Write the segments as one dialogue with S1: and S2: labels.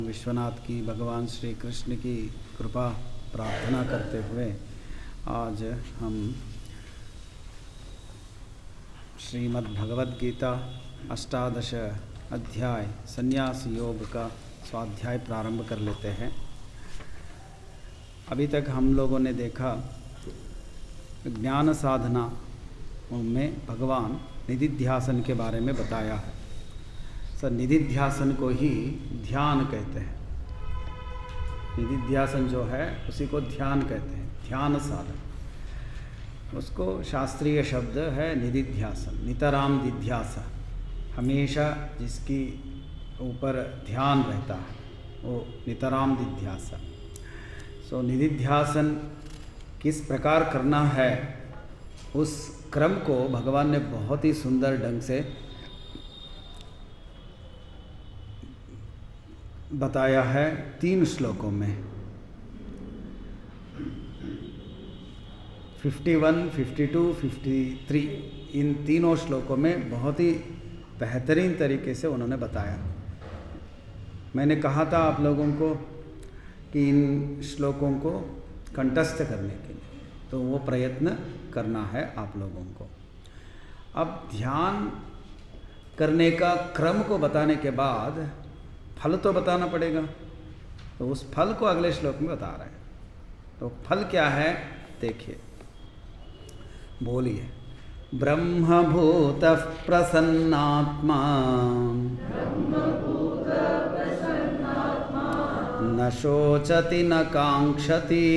S1: विश्वनाथ की, भगवान श्री कृष्ण की कृपा प्रार्थना करते हुए आज हम श्रीमद् भगवद गीता अष्टादश अध्याय संन्यास योग का स्वाध्याय प्रारंभ कर लेते हैं। अभी तक हम लोगों ने देखा ज्ञान साधना में भगवान निधिध्यासन के बारे में बताया है। सर, निधिध्यासन को ही ध्यान कहते हैं। निधिध्यासन जो है उसी को ध्यान कहते हैं, ध्यान साधन। उसको शास्त्रीय शब्द है निधिध्यासन, नितराम दिध्यास, हमेशा जिसकी ऊपर ध्यान रहता है वो नितराम दिध्यास। सो निधिध्यासन किस प्रकार करना है उस क्रम को भगवान ने बहुत ही सुंदर ढंग से बताया है 3 श्लोकों में। 51, 52, 53 इन तीनों श्लोकों में बहुत ही बेहतरीन तरीके से उन्होंने बताया। मैंने कहा था आप लोगों को कि इन श्लोकों को कंठस्थ करने के लिए तो वो प्रयत्न करना है आप लोगों को। अब ध्यान करने का क्रम को बताने के बाद फल तो बताना पड़ेगा, तो उस फल को अगले श्लोक में बता रहे हैं। तो फल क्या है देखिए, बोलिए। ब्रह्मभूतः प्रसन्नात्मा न शोचति न कांक्षति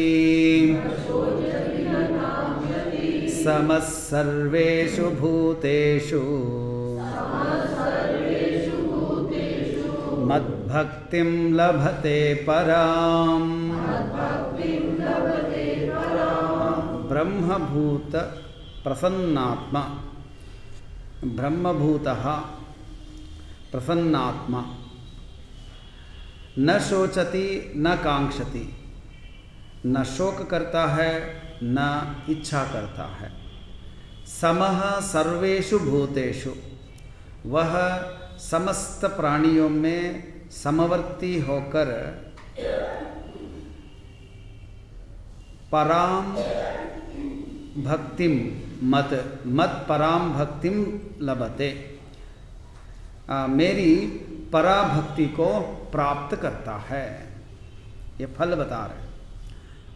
S1: समः सर्वेषु भूतेषु मद्भक्तिं लभते पराम। ब्रह्मभूत प्रसन्नात्मा, ब्रह्मभूतः प्रसन्नात्मा न शोचति न कांक्षति, न शोक करता है न इच्छा करता है। समः सर्वेषु भूतेषु, वह समस्त प्राणियों में समवर्ती होकर पराम भक्तिम मत पराम भक्तिम लभते, मेरी पराभक्ति को प्राप्त करता है। ये फल बता रहे हैं।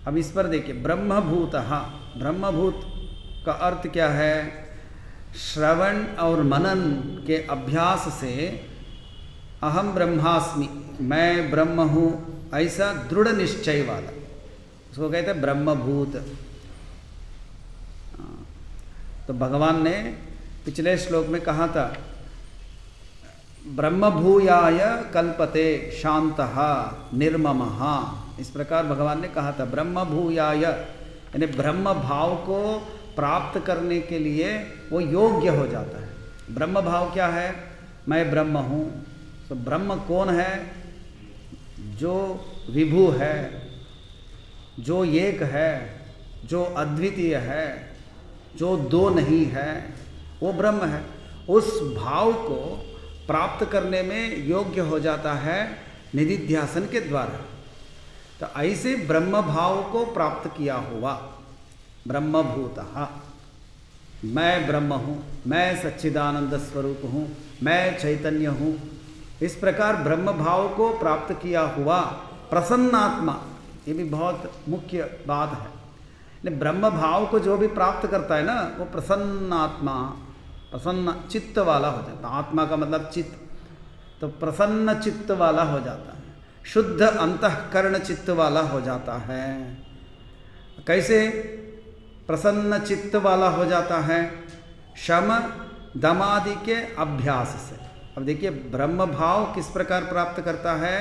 S1: अब इस पर देखिए, ब्रह्मभूतः, ब्रह्मभूत का अर्थ क्या है? श्रवण और मनन के अभ्यास से अहम ब्रह्मास्मि, मैं ब्रह्म हूँ, ऐसा दृढ़ निश्चय वाला, उसको कहते हैं ब्रह्मभूत। तो भगवान ने पिछले श्लोक में कहा था ब्रह्मभूयाय कल्पते शांतः निर्ममः, इस प्रकार भगवान ने कहा था। ब्रह्मभूयाय यानी ब्रह्म भाव को प्राप्त करने के लिए वो योग्य हो जाता है। ब्रह्म भाव क्या है? मैं ब्रह्म हूँ। तो ब्रह्म कौन है? जो विभु है, जो एक है, जो अद्वितीय है, जो दो नहीं है, वो ब्रह्म है। उस भाव को प्राप्त करने में योग्य हो जाता है निधिध्यासन के द्वारा। तो ऐसे ब्रह्म भाव को प्राप्त किया हुआ ब्रह्मभूतः, मैं ब्रह्म हूँ, मैं सच्चिदानंद स्वरूप हूँ, मैं चैतन्य हूँ, इस प्रकार ब्रह्म भाव को प्राप्त किया हुआ प्रसन्नात्मा, ये भी बहुत मुख्य बात है। ब्रह्म भाव को जो भी प्राप्त करता है ना, वो प्रसन्नात्मा, प्रसन्न चित्त वाला हो जाता है। आत्मा का मतलब चित्त, तो प्रसन्न चित्त वाला हो जाता है, शुद्ध अंतःकरण चित्त वाला हो जाता है। कैसे प्रसन्न चित्त वाला हो जाता है? शम दमादि के अभ्यास से। अब देखिए, ब्रह्म भाव किस प्रकार प्राप्त करता है?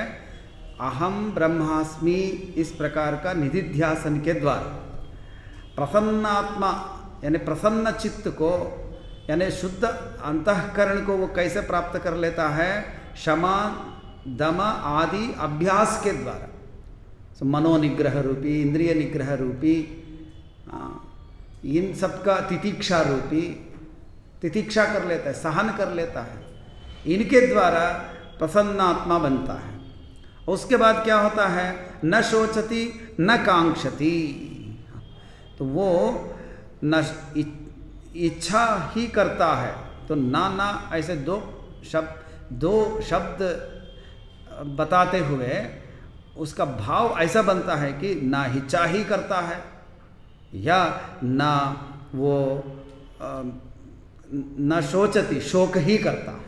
S1: अहम ब्रह्मास्मि, इस प्रकार का निधिध्यासन के द्वारा। प्रसन्नात्मा यानी प्रसन्न चित्त को, यानी शुद्ध अंतःकरण को वो कैसे प्राप्त कर लेता है? क्षमा दम आदि अभ्यास के द्वारा। मनोनिग्रह रूपी, इंद्रिय निग्रह रूपी, इन सब का तितिक्षा रूपी, तितिक्षा कर लेता है, सहन कर लेता है। इनके द्वारा प्रसन्नात्मा बनता है। उसके बाद क्या होता है, न शोचति न कांक्षति, तो वो न इच्छा ही करता है। तो ना ऐसे दो शब्द बताते हुए उसका भाव ऐसा बनता है कि ना इच्छा ही करता है या ना वो न शोचति, शोक ही करता है,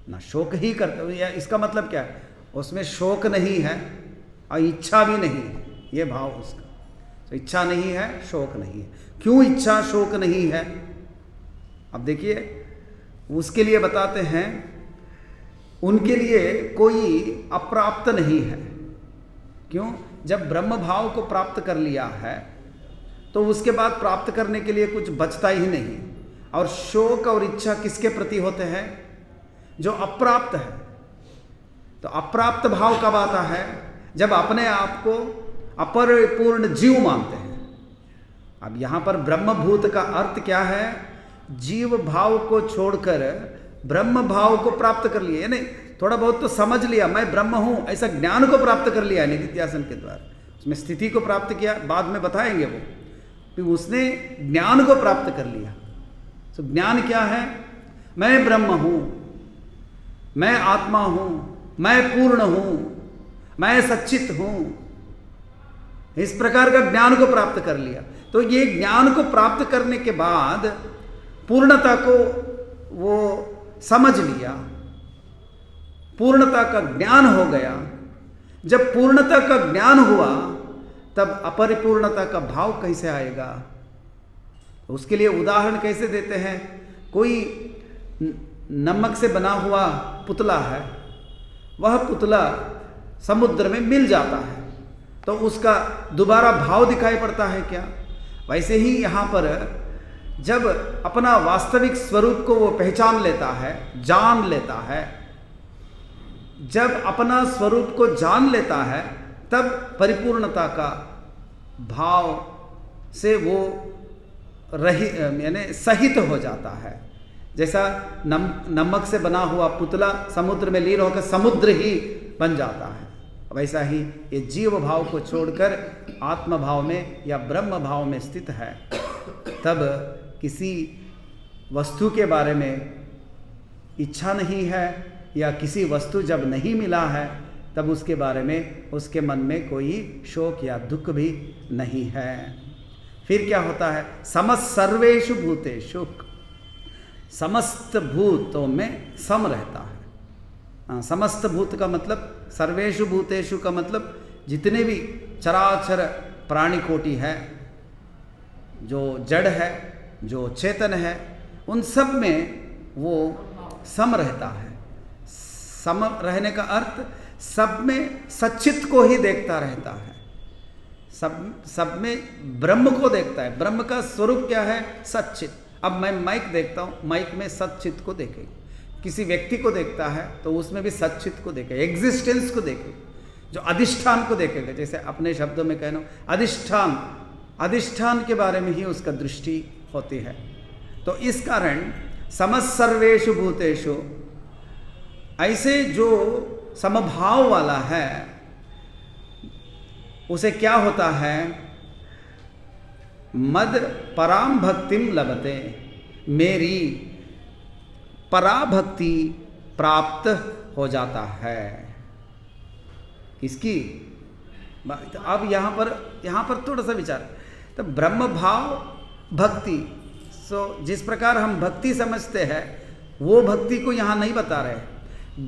S1: ना शोक ही करता है। या इसका मतलब क्या है, उसमें शोक नहीं है और इच्छा भी नहीं है, ये भाव उसका। तो इच्छा नहीं है, शोक नहीं है। क्यों इच्छा शोक नहीं है, अब देखिए उसके लिए बताते हैं, उनके लिए कोई अप्राप्त नहीं है। क्यों? जब ब्रह्म भाव को प्राप्त कर लिया है तो उसके बाद प्राप्त करने के लिए कुछ बचता ही नहीं। और शोक और इच्छा किसके प्रति होते हैं, जो अप्राप्त है। तो अप्राप्त भाव कब आता है, जब अपने आप को अपरिपूर्ण जीव मानते हैं। अब यहां पर ब्रह्मभूत का अर्थ क्या है, जीव भाव को छोड़कर ब्रह्म भाव को प्राप्त कर लिया। यानी थोड़ा बहुत तो समझ लिया मैं ब्रह्म हूं, ऐसा ज्ञान को प्राप्त कर लिया निधिध्यासन के द्वारा। उसमें स्थिति को प्राप्त किया, बाद में बताएंगे वो, फिर उसने ज्ञान को प्राप्त कर लिया। तो ज्ञान क्या है, मैं ब्रह्म हूं, मैं आत्मा हूं, मैं पूर्ण हूं, मैं सच्चित हूं, इस प्रकार का ज्ञान को प्राप्त कर लिया। तो ये ज्ञान को प्राप्त करने के बाद पूर्णता को वो समझ लिया, पूर्णता का ज्ञान हो गया। जब पूर्णता का ज्ञान हुआ तब अपरिपूर्णता का भाव कैसे आएगा। उसके लिए उदाहरण कैसे देते हैं, कोई नमक से बना हुआ पुतला है, वह पुतला समुद्र में मिल जाता है तो उसका दोबारा भाव दिखाई पड़ता है क्या। वैसे ही यहाँ पर जब अपना वास्तविक स्वरूप को वो पहचान लेता है, जान लेता है, जब अपना स्वरूप को जान लेता है तब परिपूर्णता का भाव से वो यानी सहित हो जाता है। जैसा नमक से बना हुआ पुतला समुद्र में लीन होकर समुद्र ही बन जाता है, वैसा ही ये जीव भाव को छोड़कर आत्म भाव में या ब्रह्म भाव में स्थित है। तब किसी वस्तु के बारे में इच्छा नहीं है या किसी वस्तु जब नहीं मिला है तब उसके बारे में उसके मन में कोई शोक या दुख भी नहीं है। फिर क्या होता है, समस्त सर्वेषु भूतेषु, समस्त भूतों में सम रहता है। समस्त भूत का मतलब, सर्वेषु भूतेषु का मतलब जितने भी चराचर प्राणी कोटि है, जो जड़ है, जो चेतन है, उन सब में वो सम रहता है। सम रहने का अर्थ सब में सच्चित को ही देखता रहता है, सब में ब्रह्म को देखता है। ब्रह्म का स्वरूप क्या है, सच्चित। अब मैं माइक देखता हूँ, माइक में सच्चित को देखेगा। किसी व्यक्ति को देखता है तो उसमें भी सच्चित को देखेगा, एग्जिस्टेंस को देखेगा, जो अधिष्ठान को देखेगा। जैसे अपने शब्दों में कहना, अधिष्ठान, अधिष्ठान के बारे में ही उसका दृष्टि होती है। तो इस कारण समस्त सर्वेषु भूतेषु, ऐसे जो समभाव वाला है उसे क्या होता है, मद पराम भक्तिम लभते, मेरी पराभक्ति प्राप्त हो जाता है। किसकी? तो अब यहाँ पर थोड़ा सा विचार, तो ब्रह्म भाव भक्ति, जिस प्रकार हम भक्ति समझते हैं वो भक्ति को यहाँ नहीं बता रहे।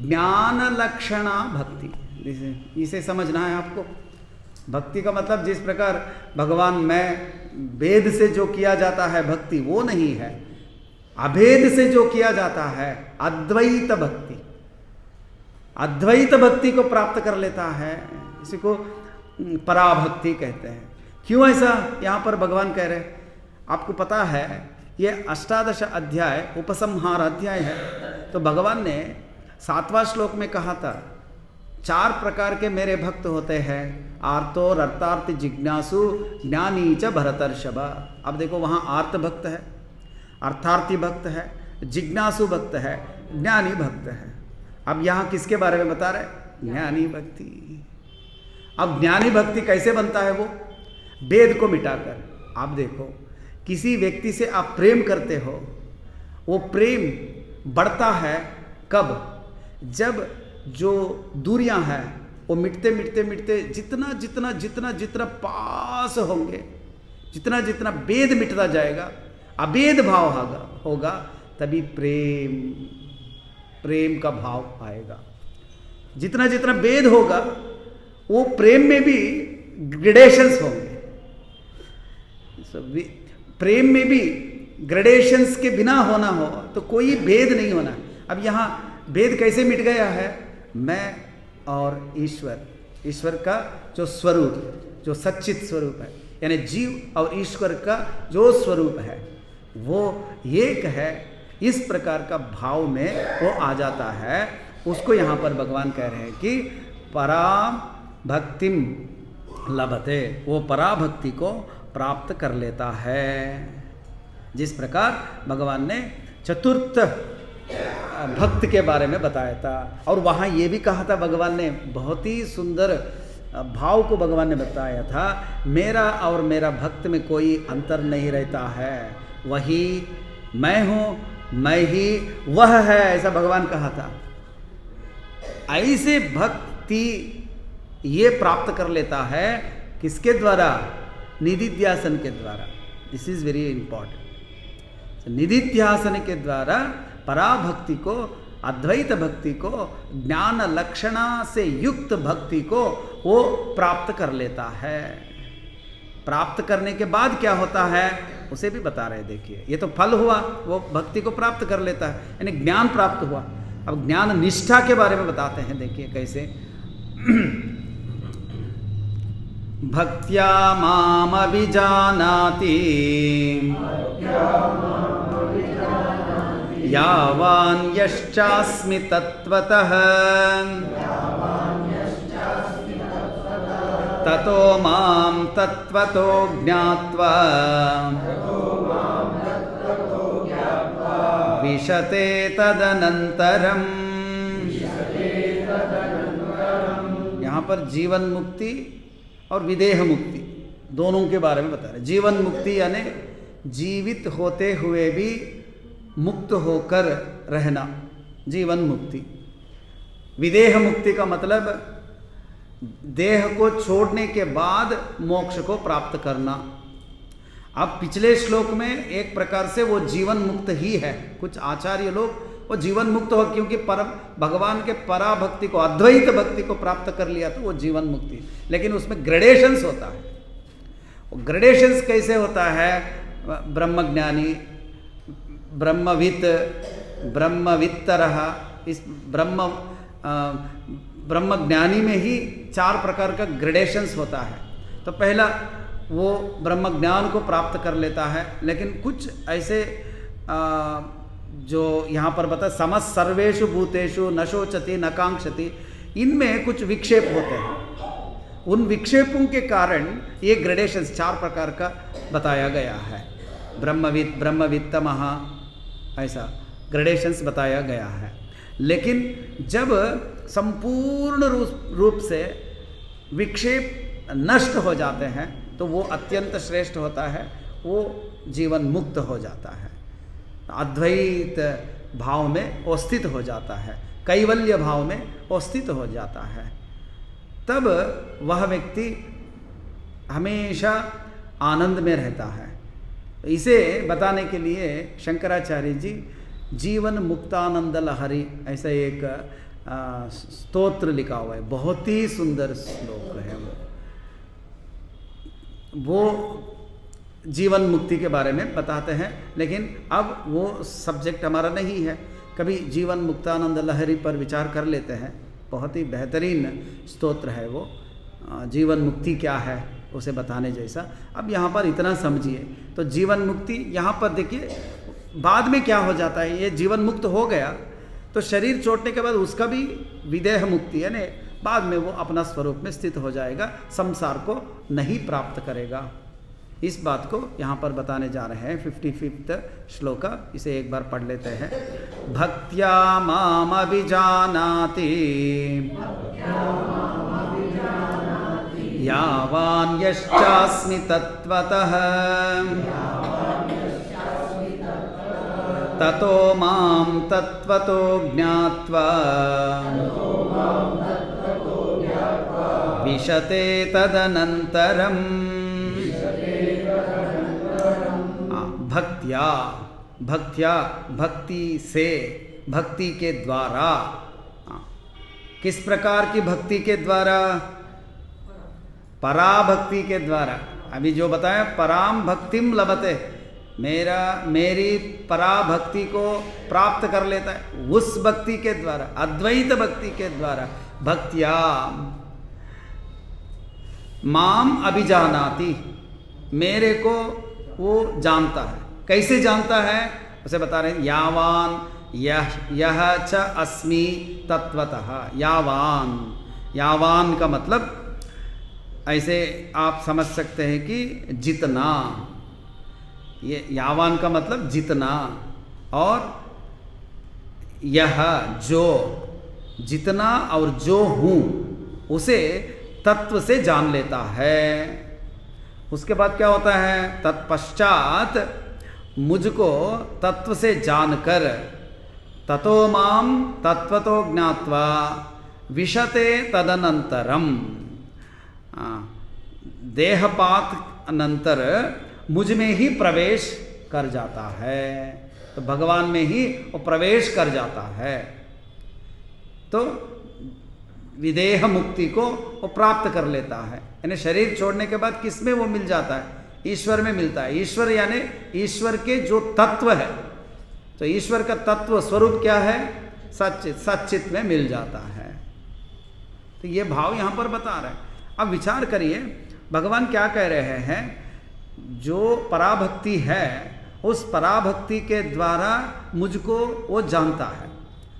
S1: ज्ञान लक्षणा भक्ति, इसे समझना है आपको। भक्ति का मतलब जिस प्रकार भगवान में भेद से जो किया जाता है भक्ति, वो नहीं है। अभेद से जो किया जाता है अद्वैत भक्ति, अद्वैत भक्ति को प्राप्त कर लेता है, इसी को पराभक्ति कहते हैं। क्यों ऐसा यहाँ पर भगवान कह रहे हैं? आपको पता है ये 18 अध्याय उपसंहार अध्याय है। तो भगवान ने 7वां श्लोक में कहा था, 4 प्रकार के मेरे भक्त होते हैं, आर्तो रतार्थ जिज्ञासु ज्ञानी च भरतर्षभ। अब देखो वहाँ आर्त भक्त है, अर्थार्थी भक्त है, जिज्ञासु भक्त है, ज्ञानी भक्त है। अब यहाँ किसके बारे में बता रहे? ज्ञानी भक्ति। अब ज्ञानी भक्ति कैसे बनता है? वो भेद को मिटाकर। आप देखो, किसी व्यक्ति से आप प्रेम करते हो, वो प्रेम बढ़ता है कब? जब जो दूरियां हैं वो मिटते मिटते मिटते जितना जितना जितना जितना पास होंगे, जितना जितना भेद मिटता जाएगा, अभेद भाव होगा, तभी प्रेम का भाव आएगा। जितना जितना भेद होगा वो प्रेम में भी ग्रेडेशंस होंगे। प्रेम में भी ग्रेडेशंस के बिना होना हो तो कोई भेद नहीं होना। अब यहाँ भेद कैसे मिट गया है? मैं और ईश्वर का जो स्वरूप, जो सच्चित स्वरूप है, यानी जीव और ईश्वर का जो स्वरूप है वो एक है। इस प्रकार का भाव में वो आ जाता है। उसको यहाँ पर भगवान कह रहे हैं कि पराम भक्तिम लभते, वो पराभक्ति को प्राप्त कर लेता है। जिस प्रकार भगवान ने चतुर्थ भक्त के बारे में बताया था, और वहाँ ये भी कहा था भगवान ने, बहुत ही सुंदर भाव को भगवान ने बताया था, मेरा और मेरा भक्त में कोई अंतर नहीं रहता है, वही मैं हूँ, मैं ही वह है, ऐसा भगवान कहा था। ऐसे भक्ति ये प्राप्त कर लेता है किसके द्वारा? निधिध्यासन के द्वारा। This is very important. निधिध्यासन के द्वारा पराभक्ति को, अद्वैत भक्ति को, ज्ञान लक्षणा से युक्त भक्ति को वो प्राप्त कर लेता है। प्राप्त करने के बाद क्या होता है उसे भी बता रहे। देखिए, ये तो फल हुआ, वो भक्ति को प्राप्त कर लेता है, यानी ज्ञान प्राप्त हुआ। अब ज्ञान निष्ठा के बारे में बताते हैं। देखिए कैसे। भक्त्या माम अभिजानाति यावान् यश्चास्मि तत्त्वतः ततो मां तत्त्वतो ज्ञात्वा विशते तदनन्तरम्। यहाँ पर जीवन मुक्ति और विदेह मुक्ति दोनों के बारे में बता रहे। जीवन मुक्ति यानी जीवित होते हुए भी मुक्त होकर रहना, जीवन मुक्ति। विदेह मुक्ति का मतलब देह को छोड़ने के बाद मोक्ष को प्राप्त करना। अब पिछले श्लोक में एक प्रकार से वो जीवन मुक्त ही है। कुछ आचार्य लोग वो जीवन मुक्त हो, क्योंकि परम भगवान के पराभक्ति को, अद्वैत भक्ति को प्राप्त कर लिया तो वो जीवन मुक्ति। लेकिन उसमें ग्रेडेशंस होता है। वो ग्रेडेशंस कैसे होता है? ब्रह्मज्ञानी, ब्रह्मवित, ब्रह्मवित्तरः। इस ब्रह्मज्ञानी में ही 4 प्रकार का ग्रेडेशंस होता है। तो पहला वो ब्रह्मज्ञान को प्राप्त कर लेता है, लेकिन कुछ ऐसे जो यहाँ पर बता, समस्त सर्वेषु भूतेषु न शोचति न कांक्षति, इनमें कुछ विक्षेप होते हैं। उन विक्षेपों के कारण ये ग्रेडेशंस 4 प्रकार का बताया गया है। ब्रह्मविद, ब्रह्मवित्तमः, ऐसा ग्रेडेशंस बताया गया है। लेकिन जब संपूर्ण रूप से विक्षेप नष्ट हो जाते हैं तो वो अत्यंत श्रेष्ठ होता है, वो जीवन मुक्त हो जाता है, अद्वैत भाव में वो स्थित हो जाता है, कैवल्य भाव में वो स्थित हो जाता है। तब वह व्यक्ति हमेशा आनंद में रहता है। इसे बताने के लिए शंकराचार्य जी जीवन मुक्तानंद लहरी ऐसा एक स्तोत्र लिखा हुआ है। बहुत ही सुंदर श्लोक है वो जीवन मुक्ति के बारे में बताते हैं। लेकिन अब वो सब्जेक्ट हमारा नहीं है। कभी जीवन मुक्तानंद लहरी पर विचार कर लेते हैं। बहुत ही बेहतरीन स्तोत्र है वो, जीवन मुक्ति क्या है उसे बताने जैसा। अब यहाँ पर इतना समझिए तो जीवन मुक्ति यहाँ पर देखिए, बाद में क्या हो जाता है, ये जीवन मुक्त हो गया तो शरीर छोड़ने के बाद उसका भी विदेह मुक्ति यानी बाद में वो अपना स्वरूप में स्थित हो जाएगा, संसार को नहीं प्राप्त करेगा। इस बात को यहाँ पर बताने जा रहे हैं। 55वां श्लोक, इसे एक बार पढ़ लेते हैं। भक्त्या मामभिजानाति यावान् यश्चास्मि तत्त्वतः ततो मां तत्त्वतो ज्ञात्वा विशते तदनन्तरम्। भक्त्या, भक्त्या भक्ति से, भक्ति के द्वारा। किस प्रकार की भक्ति के द्वारा? पराभक्ति के द्वारा। अभी जो बताया पराम भक्तिम लभते, मेरी पराभक्ति को प्राप्त कर लेता है उस भक्ति के द्वारा, अद्वैत भक्ति के द्वारा। भक्त्या माम अभिजानाति, मेरे को वो जानता है। कैसे जानता है उसे बता रहे हैं। यावान यह च अस्मि तत्वतः। यावान, यावान का मतलब ऐसे आप समझ सकते हैं कि जितना, ये यावान का मतलब जितना, और यह जो, जितना और जो हूँ उसे तत्व से जान लेता है। उसके बाद क्या होता है? तत्पश्चात मुझको तत्व से जानकर ततो माम तत्वतो ज्ञात्वा विशते तदनंतरम, देहपात अनंतर मुझ में ही प्रवेश कर जाता है। तो भगवान में ही वो प्रवेश कर जाता है, तो विदेह मुक्ति को वो प्राप्त कर लेता है। यानी शरीर छोड़ने के बाद किस में वो मिल जाता है? ईश्वर में मिलता है। ईश्वर यानी ईश्वर के जो तत्व है, तो ईश्वर का तत्व स्वरूप क्या है? सच्चित, सच्चित में मिल जाता है। तो ये भाव यहाँ पर बता रहे हैं। अब विचार करिए भगवान क्या कह रहे हैं। जो पराभक्ति है उस पराभक्ति के द्वारा मुझको वो जानता है।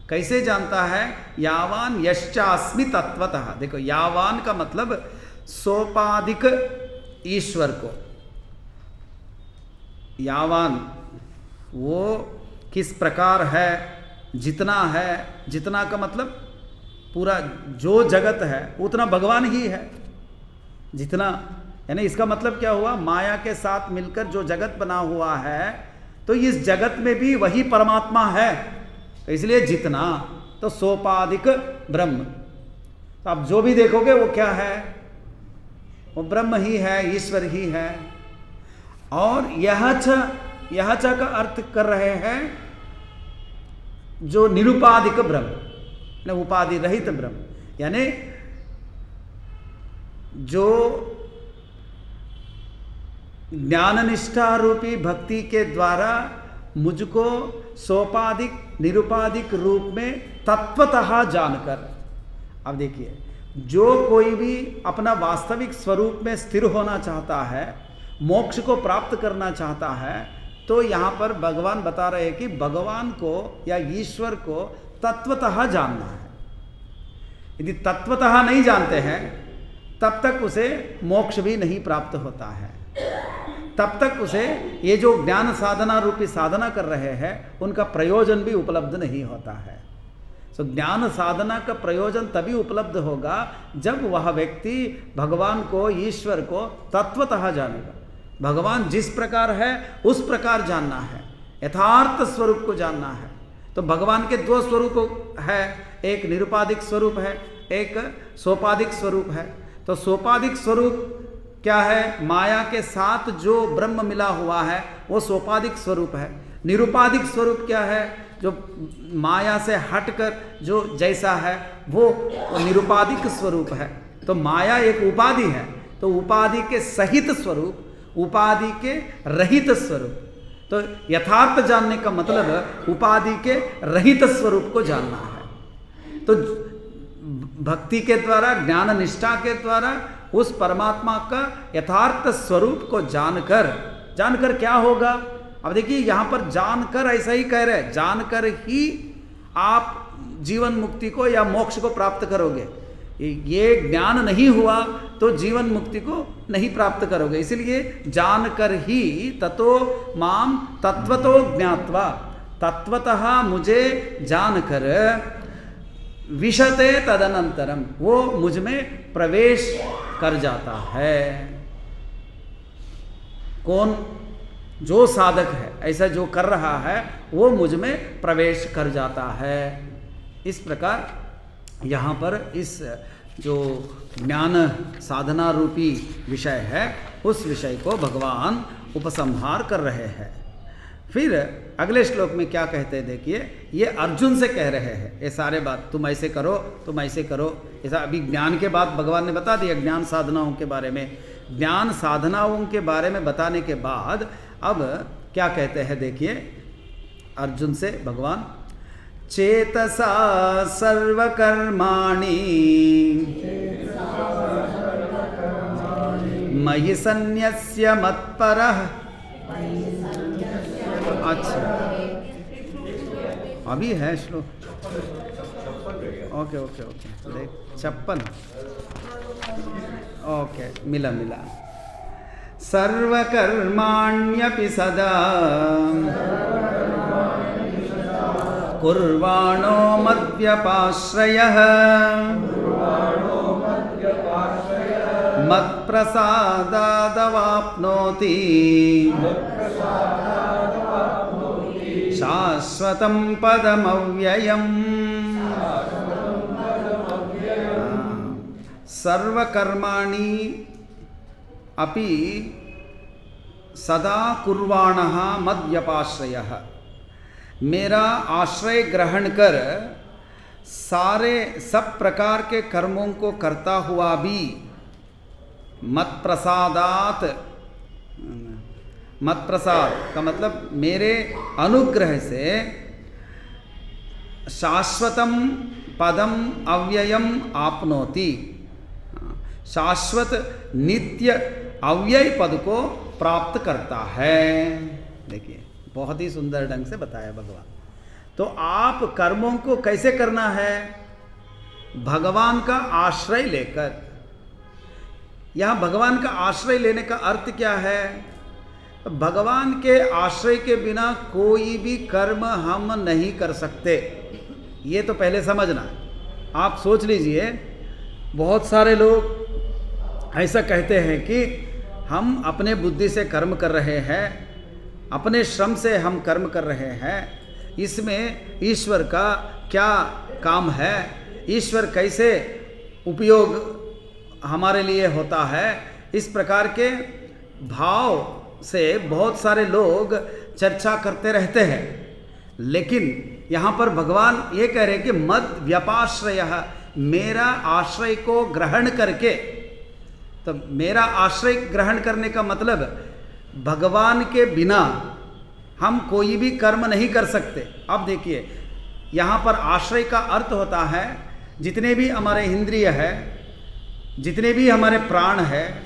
S1: कैसे जानता है? यावान यश्चास्मि तत्वतः। देखो, यावान का मतलब सोपाधिक ईश्वर को। यावान वो किस प्रकार है, जितना है, जितना का मतलब पूरा जो जगत है उतना भगवान ही है। जितना यानी इसका मतलब क्या हुआ? माया के साथ मिलकर जो जगत बना हुआ है, तो इस जगत में भी वही परमात्मा है। तो इसलिए जितना, तो सोपाधिक ब्रह्म। तो आप जो भी देखोगे वो क्या है? वो ब्रह्म ही है, ईश्वर ही है। और यह च का अर्थ कर रहे हैं जो निरुपाधिक ब्रह्म, उपाधि रहित ब्रह्म, यानी जो ज्ञान निष्ठा रूपी भक्ति के द्वारा मुझको सोपाधिक निरुपाधिक रूप में तत्वतः जानकर। अब देखिए, जो कोई भी अपना वास्तविक स्वरूप में स्थिर होना चाहता है, मोक्ष को प्राप्त करना चाहता है, तो यहाँ पर भगवान बता रहे हैं कि भगवान को या ईश्वर को तत्वतः जानना है। यदि तत्वतः नहीं जानते हैं तब तक उसे मोक्ष भी नहीं प्राप्त होता है। तब तक उसे ये जो ज्ञान साधना रूपी साधना कर रहे हैं उनका प्रयोजन भी उपलब्ध नहीं होता है। तो ज्ञान साधना का प्रयोजन तभी उपलब्ध होगा जब वह व्यक्ति भगवान को, ईश्वर को तत्वतः जानेगा। भगवान जिस प्रकार है उस प्रकार जानना है, यथार्थ स्वरूप को जानना है। तो भगवान के दो स्वरूप है, एक निरुपाधिक स्वरूप है, एक सोपाधिक स्वरूप है। तो सोपाधिक स्वरूप क्या है? माया के साथ जो ब्रह्म मिला हुआ है वो सोपाधिक स्वरूप है। निरुपाधिक स्वरूप क्या है? जो माया से हटकर जो जैसा है वो निरुपाधिक स्वरूप है। तो माया एक उपाधि है, तो उपाधि के सहित स्वरूप, उपाधि के रहित स्वरूप। तो यथार्थ जानने का मतलब उपाधि के रहित स्वरूप को जानना है। तो भक्ति के द्वारा, ज्ञान निष्ठा के द्वारा उस परमात्मा का यथार्थ स्वरूप को जानकर क्या होगा? अब देखिए यहाँ पर जानकर ऐसा ही कह रहे हैं, जानकर ही आप जीवन मुक्ति को या मोक्ष को प्राप्त करोगे। ये ज्ञान नहीं हुआ तो जीवन मुक्ति को नहीं प्राप्त करोगे। इसलिए जानकर ही ततो माम तत्वतो ज्ञात्वा, तत्वतः मुझे जानकर विशते तदनंतरम, वो मुझ में प्रवेश कर जाता है। कौन? जो साधक है, ऐसा जो कर रहा है, वो मुझ में प्रवेश कर जाता है। इस प्रकार यहाँ पर इस जो ज्ञान साधना रूपी विषय है, उस विषय को भगवान उपसंहार कर रहे हैं। फिर अगले श्लोक में क्या कहते हैं देखिए, ये अर्जुन से कह रहे हैं ये सारे बात, तुम ऐसे करो, तुम ऐसे करो, ऐसा। अभी ज्ञान के बाद भगवान ने बता दिया ज्ञान साधनाओं के बारे में। ज्ञान साधनाओं के बारे में बताने के बाद अब क्या कहते हैं देखिए अर्जुन से भगवान, चेतसा सर्वकर्माणि मयि सन्न्यस्य मत्परः। अच्छा, अभी है श्लोक। ओके ओके ओके, देख 56। ओके, मिला। सर्वकर्माण्यपि सदा कुर्वाणो मद्व्यपाश्रयः मत्प्रसादादवाप्नोति शाश्वतं पदमव्ययम्। सर्वकर्माणि अपि सदा कुर्वाणः मद्व्यपाश्रयः, मेरा आश्रय ग्रहण कर सब प्रकार के कर्मों को करता हुआ भी मत्प्रसादात, मत्प्रसाद का मतलब मेरे अनुग्रह से शाश्वतम पदम अव्ययम आपनोति, शाश्वत नित्य अव्यय पद को प्राप्त करता है। देखिए बहुत ही सुंदर ढंग से बताया भगवान। तो आप कर्मों को कैसे करना है? भगवान का आश्रय लेकर। यहाँ भगवान का आश्रय लेने का अर्थ क्या है? भगवान के आश्रय के बिना कोई भी कर्म हम नहीं कर सकते, ये तो पहले समझना है। आप सोच लीजिए, बहुत सारे लोग ऐसा कहते हैं कि हम अपने बुद्धि से कर्म कर रहे हैं, अपने श्रम से हम कर्म कर रहे हैं, इसमें ईश्वर का क्या काम है, ईश्वर कैसे उपयोग हमारे लिए होता है। इस प्रकार के भाव से बहुत सारे लोग चर्चा करते रहते हैं। लेकिन यहाँ पर भगवान ये कह रहे हैं कि मद व्यपाश्रयः, मेरा आश्रय को ग्रहण करके। तो मेरा आश्रय ग्रहण करने का मतलब भगवान के बिना हम कोई भी कर्म नहीं कर सकते। अब देखिए यहाँ पर आश्रय का अर्थ होता है जितने भी हमारे इंद्रिय है, जितने भी हमारे प्राण है,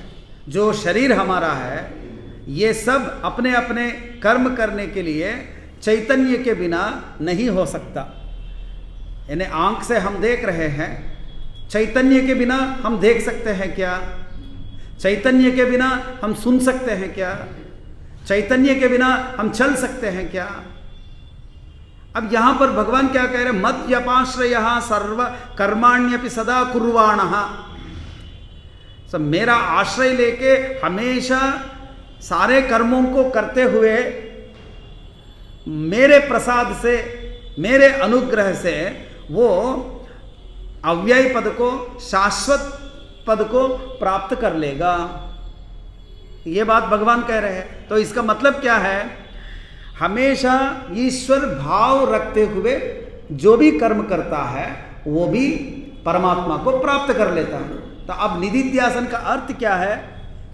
S1: जो शरीर हमारा है, ये सब अपने अपने कर्म करने के लिए चैतन्य के बिना नहीं हो सकता। यानी आंख से हम देख रहे हैं, चैतन्य के बिना हम देख सकते हैं क्या? चैतन्य के बिना हम सुन सकते हैं क्या? चैतन्य के बिना हम चल सकते हैं क्या? अब यहाँ पर भगवान क्या कह रहे हैं? मद व्यपाश्रयः सर्व कर्माण्यपि सदा कुर्वाणः। सब मेरा आश्रय लेके हमेशा सारे कर्मों को करते हुए मेरे प्रसाद से, मेरे अनुग्रह से वो अव्यय पद को, शाश्वत पद को प्राप्त कर लेगा। ये बात भगवान कह रहे हैं। तो इसका मतलब क्या है? हमेशा ईश्वर भाव रखते हुए जो भी कर्म करता है वो भी परमात्मा को प्राप्त कर लेता है। तो अब निदिध्यासन का अर्थ क्या है?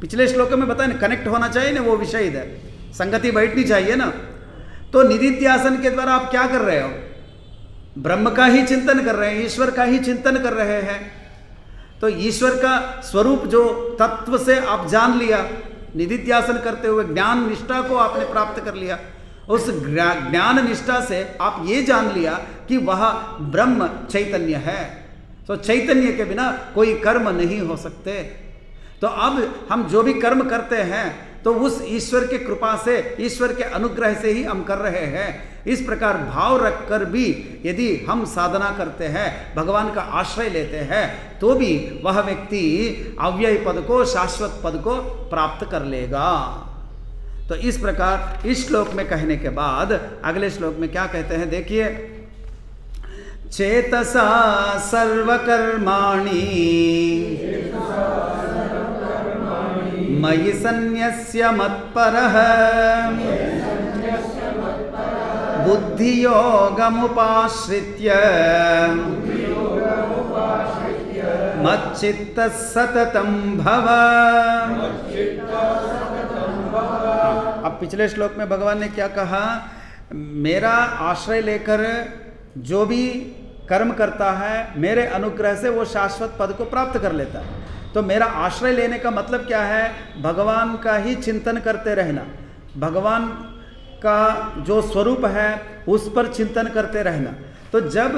S1: पिछले श्लोक में बताया ना, कनेक्ट होना चाहिए ना वो विषय, इधर संगति बैठनी चाहिए ना। तो निदिध्यासन के द्वारा आप क्या कर रहे हो? ब्रह्म का ही चिंतन कर रहे हैं, ईश्वर का ही चिंतन कर रहे हैं। तो ईश्वर का स्वरूप जो तत्व से आप जान लिया, निदिध्यासन करते हुए ज्ञान निष्ठा को आपने प्राप्त कर लिया। उस ज्ञान निष्ठा से आप ये जान लिया कि वह ब्रह्म चैतन्य है। तो चैतन्य के बिना कोई कर्म नहीं हो सकते। तो अब हम जो भी कर्म करते हैं तो उस ईश्वर के कृपा से, ईश्वर के अनुग्रह से ही हम कर रहे हैं। इस प्रकार भाव रखकर भी यदि हम साधना करते हैं, भगवान का आश्रय लेते हैं, तो भी वह व्यक्ति अव्यय पद को, शाश्वत पद को प्राप्त कर लेगा। तो इस प्रकार इस श्लोक में कहने के बाद अगले श्लोक में क्या कहते हैं, देखिए, चेतसा सर्वकर्माणि मयि सन्न्यस्य मत्परः बुद्धियोगमुपाश्रित्य मच्चित्तः सततं भव। अब पिछले श्लोक में भगवान ने क्या कहा, मेरा आश्रय लेकर जो भी कर्म करता है, मेरे अनुग्रह से वो शाश्वत पद को प्राप्त कर लेता है। तो मेरा आश्रय लेने का मतलब क्या है, भगवान का ही चिंतन करते रहना, भगवान का जो स्वरूप है उस पर चिंतन करते रहना। तो जब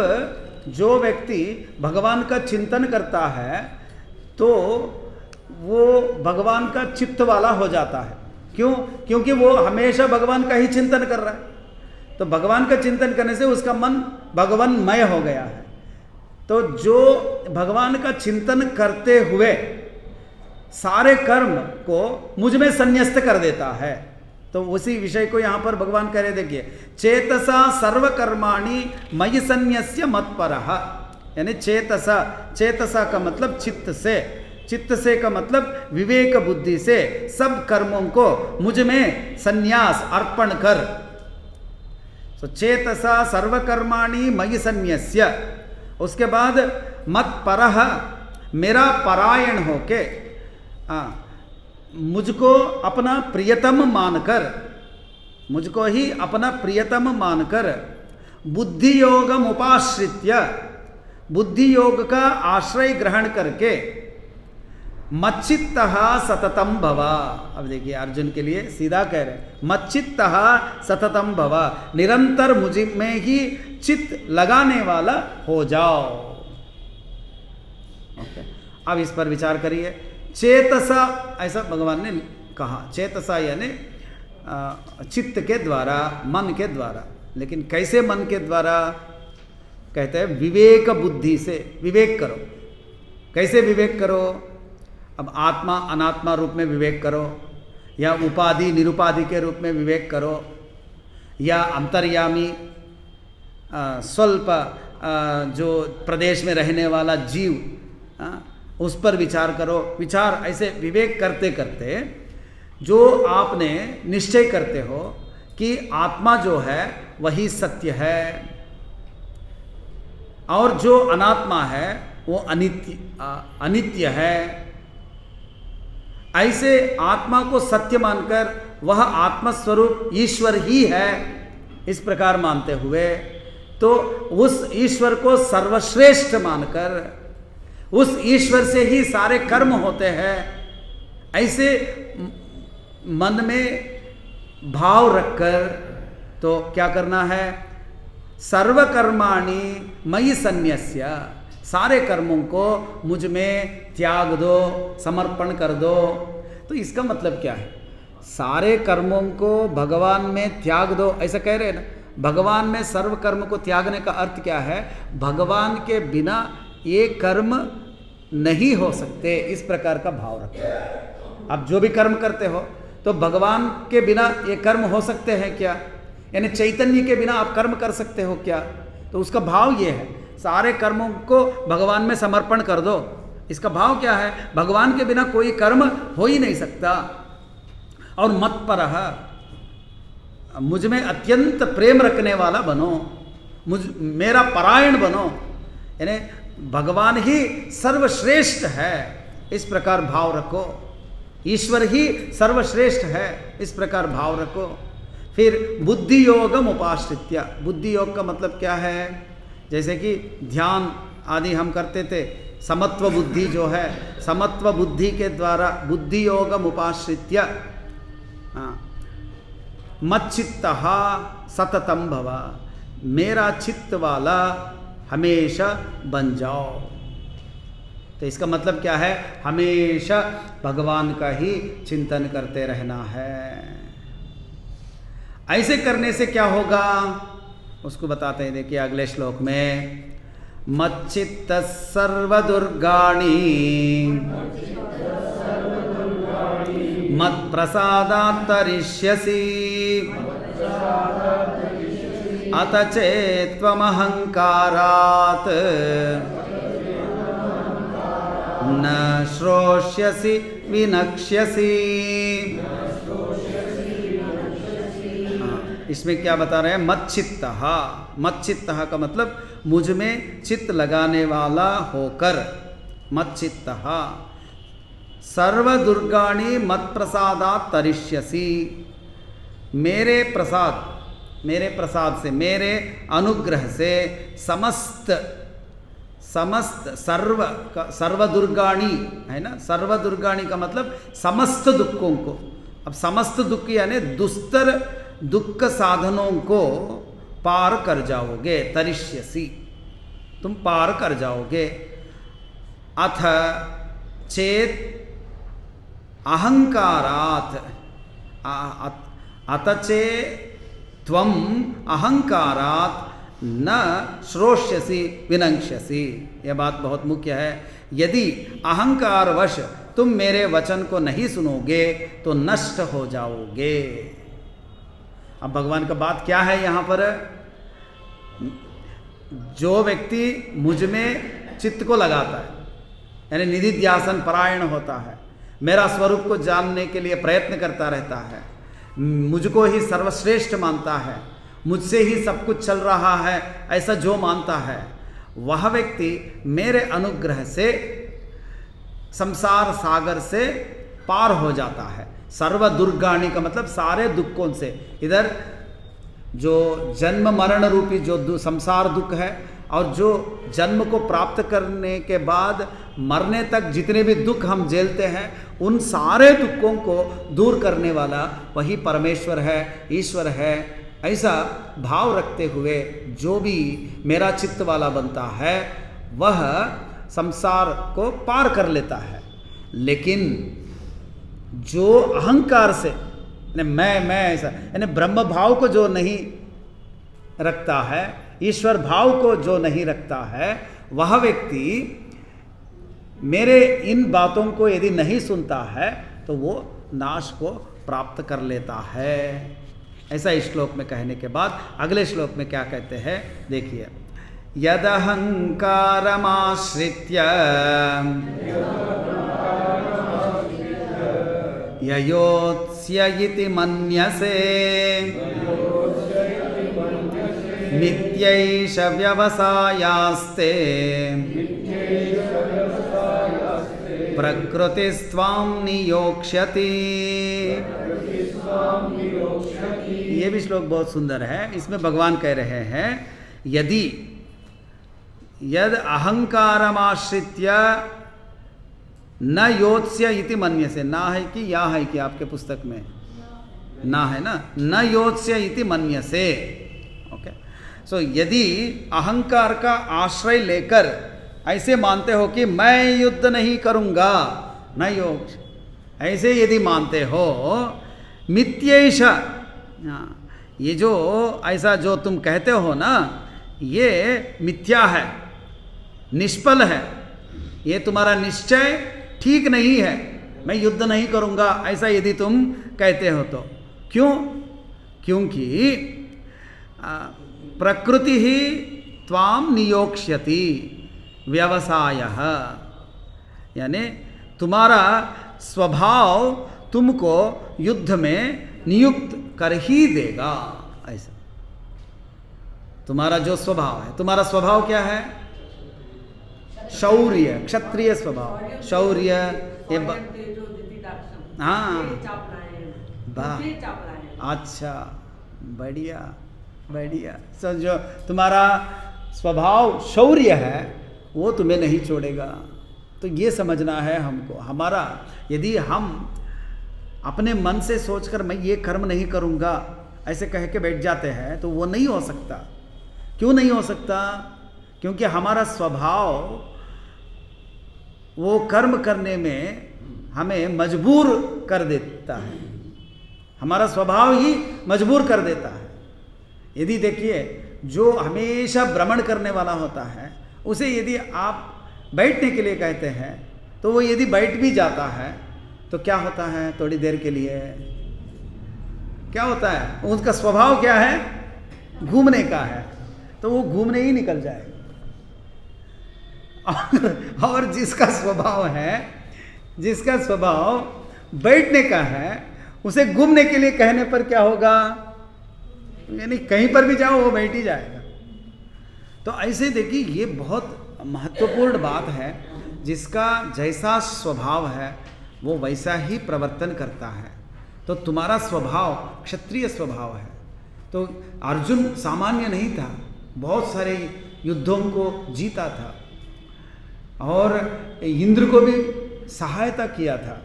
S1: जो व्यक्ति भगवान का चिंतन करता है तो वो भगवान का चित्त वाला हो जाता है। क्यों? क्योंकि वो हमेशा भगवान का ही चिंतन कर रहा है। तो भगवान का चिंतन करने से उसका मन भगवानमय हो गया है। तो जो भगवान का चिंतन करते हुए सारे कर्म को मुझ में संन्यस्त कर देता है, तो उसी विषय को यहाँ पर भगवान कह रहे, देखिए, चेतसा सर्वकर्माणि मयि सन्न्यस्य मत्परः, यानी चेतसा, चेतसा का मतलब चित्त से, चित्त से का मतलब विवेक बुद्धि से सब कर्मों को मुझ में संन्यास अर्पण कर। तो चेतसा सर्वकर्माणि मयि सन्न्यस्य, उसके बाद मत्परः, मेरा परायण होके, मुझको अपना प्रियतम मानकर, मुझको ही अपना प्रियतम मानकर, बुद्धि योगम उपाश्रित्य, बुद्धि योग का आश्रय ग्रहण करके, मच्चित्तः सततम भव। अब देखिए अर्जुन के लिए सीधा कह रहे, मच्चित्तः सततम भव, निरंतर मुझ में ही चित्त लगाने वाला हो जाओ। ओके, अब इस पर विचार करिए। चेतसा, ऐसा भगवान ने कहा, चेतसा यानी चित्त के द्वारा, मन के द्वारा। लेकिन कैसे मन के द्वारा? कहते हैं विवेक बुद्धि से विवेक करो। कैसे विवेक करो? अब आत्मा अनात्मा रूप में विवेक करो, या उपाधि निरुपाधि के रूप में विवेक करो, या अंतर्यामी स्वल्प जो प्रदेश में रहने वाला जीव, उस पर विचार करो। विचार ऐसे विवेक करते करते जो आपने निश्चय करते हो कि आत्मा जो है वही सत्य है और जो अनात्मा है वो अनित्य है, ऐसे आत्मा को सत्य मानकर वह आत्मस्वरूप ईश्वर ही है, इस प्रकार मानते हुए, तो उस ईश्वर को सर्वश्रेष्ठ मानकर, उस ईश्वर से ही सारे कर्म होते हैं, ऐसे मन में भाव रखकर तो क्या करना है? सर्वकर्माणि मयि सन्न्यस्य, सारे कर्मों को मुझ में त्याग दो, समर्पण कर दो। तो इसका मतलब क्या है? सारे कर्मों को भगवान में त्याग दो, ऐसा कह रहे हैं ना। भगवान में सर्व कर्म को त्यागने का अर्थ क्या है? भगवान के बिना ये कर्म नहीं हो सकते, इस प्रकार का भाव रखो। आप जो भी कर्म करते हो तो भगवान के बिना ये कर्म हो सकते हैं क्या? यानी चैतन्य के बिना आप कर्म कर सकते हो क्या? तो उसका भाव ये है, सारे कर्मों को भगवान में समर्पण कर दो। इसका भाव क्या है? भगवान के बिना कोई कर्म हो ही नहीं सकता। और मत्परः, मुझ में अत्यंत प्रेम रखने वाला बनो, मेरा परायण बनो, यानी भगवान ही सर्वश्रेष्ठ है, इस प्रकार भाव रखो। ईश्वर ही सर्वश्रेष्ठ है, इस प्रकार भाव रखो। फिर बुद्धि योगम उपाश्रित्य, बुद्धि योग का मतलब क्या है? जैसे कि ध्यान आदि हम करते थे, समत्व बुद्धि जो है, समत्व बुद्धि के द्वारा बुद्धि योगम उपाश्रित्य मच्चित्तः सततम भव, मेरा चित्त वाला हमेशा बन जाओ। तो इसका मतलब क्या है? हमेशा भगवान का ही चिंतन करते रहना है। ऐसे करने से क्या होगा? उसको बताते हैं, देखिए अगले श्लोक में, मच्चित्त सर्वदुर्गाणि मत्प्रसादात् तरिष्यसि अत चेत्त्वमहङ्कारात् न श्रोष्यसि विनक्ष्यसि। इसमें क्या बता रहे हैं, मच्चित्तः, मच्चित्तः का मतलब मुझ में चित्त लगाने वाला होकर, मच्चित्तः सर्वदुर्गाणि मत्प्रसादात् तरिष्यसि, मेरे प्रसाद से, मेरे अनुग्रह से समस्त सर्वदुर्गाणि है ना, सर्वदुर्गाणि का मतलब समस्त दुखों को, अब समस्त दुख यानी दुस्तर दुख साधनों को पार कर जाओगे, तरिष्यसि तुम पार कर जाओगे। अथ चेत अहंकारात्, अथ चे त्वम अहंकारात् न श्रोष्यसि विनक्ष्यसि। यह बात बहुत मुख्य है, यदि अहंकारवश तुम मेरे वचन को नहीं सुनोगे तो नष्ट हो जाओगे। अब भगवान का बात क्या है यहाँ पर, जो व्यक्ति मुझ में चित्त को लगाता है यानी निधिध्यासन परायण होता है, मेरा स्वरूप को जानने के लिए प्रयत्न करता रहता है, मुझको ही सर्वश्रेष्ठ मानता है, मुझसे ही सब कुछ चल रहा है, ऐसा जो मानता है, वह व्यक्ति मेरे अनुग्रह से संसार सागर से पार हो जाता है। सर्व दुर्गाणि का मतलब सारे दुखों से, इधर जो जन्म मरण रूपी जो संसार दुख है और जो जन्म को प्राप्त करने के बाद मरने तक जितने भी दुख हम झेलते हैं, उन सारे दुखों को दूर करने वाला वही परमेश्वर है, ईश्वर है। ऐसा भाव रखते हुए जो भी मेरा चित्त वाला बनता है वह संसार को पार कर लेता है। लेकिन जो अहंकार से मैं ऐसा यानी ब्रह्म भाव को जो नहीं रखता है, ईश्वर भाव को जो नहीं रखता है, वह व्यक्ति मेरे इन बातों को यदि नहीं सुनता है तो वो नाश को प्राप्त कर लेता है। ऐसा इस श्लोक में कहने के बाद अगले श्लोक में क्या कहते हैं, देखिए, यदहंकारमाश्रित्य ययोत्स्य इति मन्यसे मिथ्यैष व्यवसायास्ते प्रकृतिस्त्वां नियोक्ष्यति। ये भी श्लोक बहुत सुंदर है। इसमें भगवान कह रहे हैं, यदि यद अहंकारमाश्रित्य न योत्स्य इति मन्यसे, ना है कि या है कि आपके पुस्तक में ना है ना, न योत्स्य इति मन्यसे। ओके, सो यदि अहंकार का आश्रय लेकर ऐसे मानते हो कि मैं युद्ध नहीं करूंगा, न योग, ऐसे यदि मानते हो, मिथ्यैष, ये जो ऐसा जो तुम कहते हो ना, ये मिथ्या है, निष्फल है, ये तुम्हारा निश्चय ठीक नहीं है, मैं युद्ध नहीं करूंगा ऐसा यदि तुम कहते हो तो। क्यों? क्योंकि प्रकृति ही त्वाम नियोक्ष्यति व्यवसायः, यानी तुम्हारा स्वभाव तुमको युद्ध में नियुक्त कर ही देगा। ऐसा तुम्हारा जो स्वभाव है, तुम्हारा स्वभाव क्या है? शौर्य, क्षत्रिय स्वभाव, शौर्य। ये हाँ, वाह, अच्छा, बढ़िया बढ़िया। समझो, तुम्हारा स्वभाव शौर्य है, वो तुम्हें नहीं छोड़ेगा। तो ये समझना है हमको। हमारा यदि हम अपने मन से सोचकर मैं ये कर्म नहीं करूँगा ऐसे कह के बैठ जाते हैं तो वो नहीं हो सकता। क्यों नहीं हो सकता? क्योंकि हमारा स्वभाव वो कर्म करने में हमें मजबूर कर देता है, हमारा स्वभाव ही मजबूर कर देता है। यदि देखिए जो हमेशा भ्रमण करने वाला होता है, उसे यदि आप बैठने के लिए कहते हैं तो वो यदि बैठ भी जाता है तो क्या होता है, थोड़ी देर के लिए क्या होता है, उसका स्वभाव क्या है, घूमने का है, तो वो घूमने ही निकल जाएगा। और जिसका स्वभाव बैठने का है, उसे घूमने के लिए कहने पर क्या होगा, यानी कहीं पर भी जाओ वो बैठ ही जाएगा। तो ऐसे देखिए ये बहुत महत्वपूर्ण बात है, जिसका जैसा स्वभाव है वो वैसा ही प्रवर्तन करता है। तो तुम्हारा स्वभाव क्षत्रिय स्वभाव है। तो अर्जुन सामान्य नहीं था, बहुत सारे युद्धों को जीता था और इंद्र को भी सहायता किया था।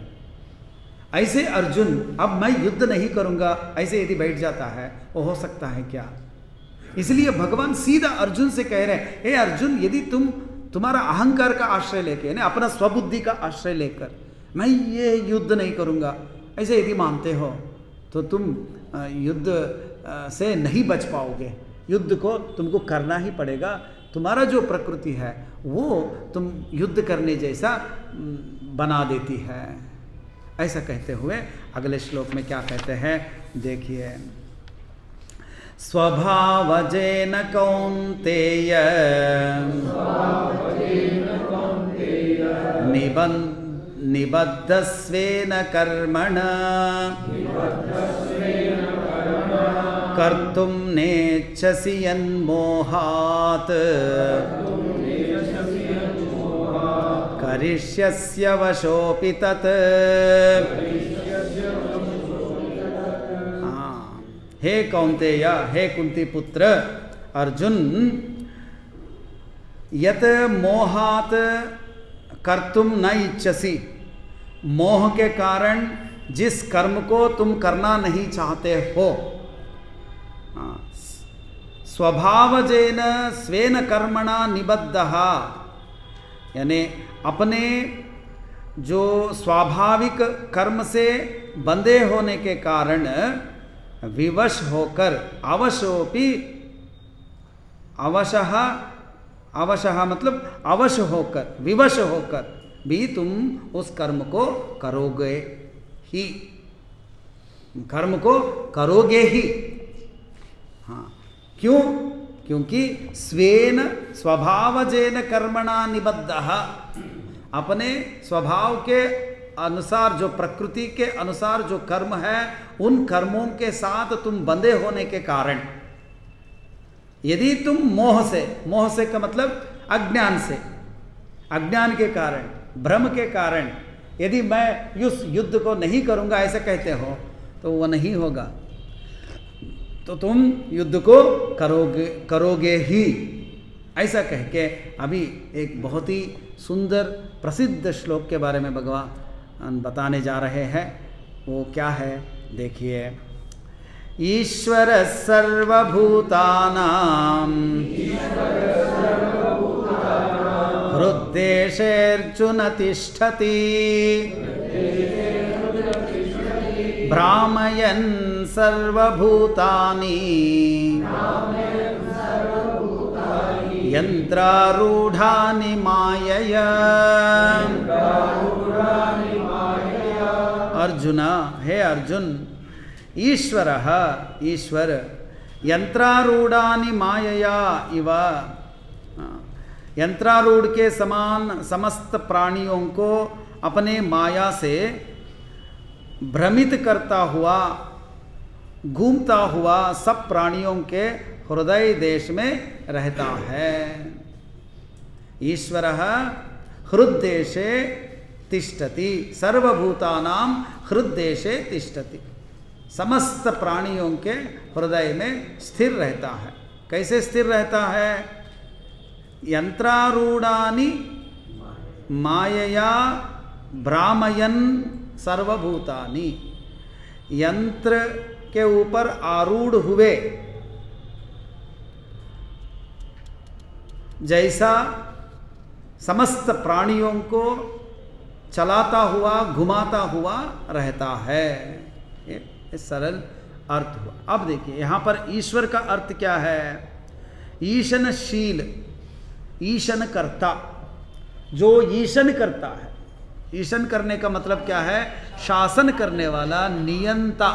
S1: ऐसे अर्जुन अब मैं युद्ध नहीं करूंगा ऐसे यदि बैठ जाता है, वो हो सकता है क्या? इसलिए भगवान सीधा अर्जुन से कह रहे हैं, हे अर्जुन, यदि तुम्हारा अहंकार का आश्रय लेकर, यानी अपना स्वबुद्धि का आश्रय लेकर मैं ये युद्ध नहीं करूंगा ऐसे यदि मानते हो तो तुम युद्ध से नहीं बच पाओगे। युद्ध को तुमको करना ही पड़ेगा। तुम्हारा जो प्रकृति है वो तुम युद्ध करने जैसा बना देती है। ऐसा कहते हुए अगले श्लोक में क्या कहते हैं, देखिए, स्वभावजेन कौन्तेय निबद्धस्वेन कर्मण कर्तुं नेच्छसि यन्मोहात् करिष्यस्य वशोऽपि तत्। हे कौन्तेय, हे कुंती पुत्र अर्जुन, यत मोहात् कर्तुम न इच्छसि, मोह के कारण जिस कर्म को तुम करना नहीं चाहते हो, स्वभावजेन स्वेन कर्मणा निबद्धः, यानी अपने जो स्वाभाविक कर्म से बंधे होने के कारण विवश होकर, अवशोपि, अवशः मतलब अवश होकर, विवश होकर भी तुम उस कर्म को करोगे ही, कर्म को करोगे ही। हाँ, क्यों? क्योंकि स्वेन स्वभावजेन कर्मणा निबद्धः, अपने स्वभाव के अनुसार, जो प्रकृति के अनुसार जो कर्म है, उन कर्मों के साथ तुम बंधे होने के कारण, यदि तुम मोह से का मतलब अज्ञान से, अज्ञान के कारण, भ्रम के कारण यदि मैं उस युद्ध को नहीं करूंगा ऐसा कहते हो तो वह नहीं होगा, तो तुम युद्ध को करोगे ही। ऐसा कह के अभी एक बहुत ही सुंदर प्रसिद्ध श्लोक के बारे में भगवान बताने जा रहे हैं। वो क्या है, देखिए, ईश्वर सर्वभूतानां हृद्देशेऽर्जुन तिष्ठति भ्रामयन् सर्वभूतानि यन्त्रारूढानि मायया। अर्जुन, हे अर्जुन, ईश्वर यंत्रारूढ़ानि मायया इव, यंत्रारूढ़ के समान समस्त प्राणियों को अपने माया से भ्रमित करता हुआ, घूमता हुआ सब प्राणियों के हृदय देश में रहता है। ईश्वरः हृद्देशे तिष्ठति, सर्वभूतानां हृद्देशे तिष्ठति, समस्त प्राणियों के हृदय में स्थिर रहता है। कैसे स्थिर रहता है? यंत्रारूढ़ानि मायया भ्रामयन् सर्वभूतानि, यंत्र के ऊपर आरूढ़ हुए, जैसा समस्त प्राणियों को चलाता हुआ, घुमाता हुआ रहता है। ये सरल अर्थ हुआ। अब देखिए यहाँ पर ईश्वर का अर्थ क्या है? ईशनशील, ईशन करता, जो ईशन करता है। ईशन करने का मतलब क्या है? शासन करने वाला, नियंता।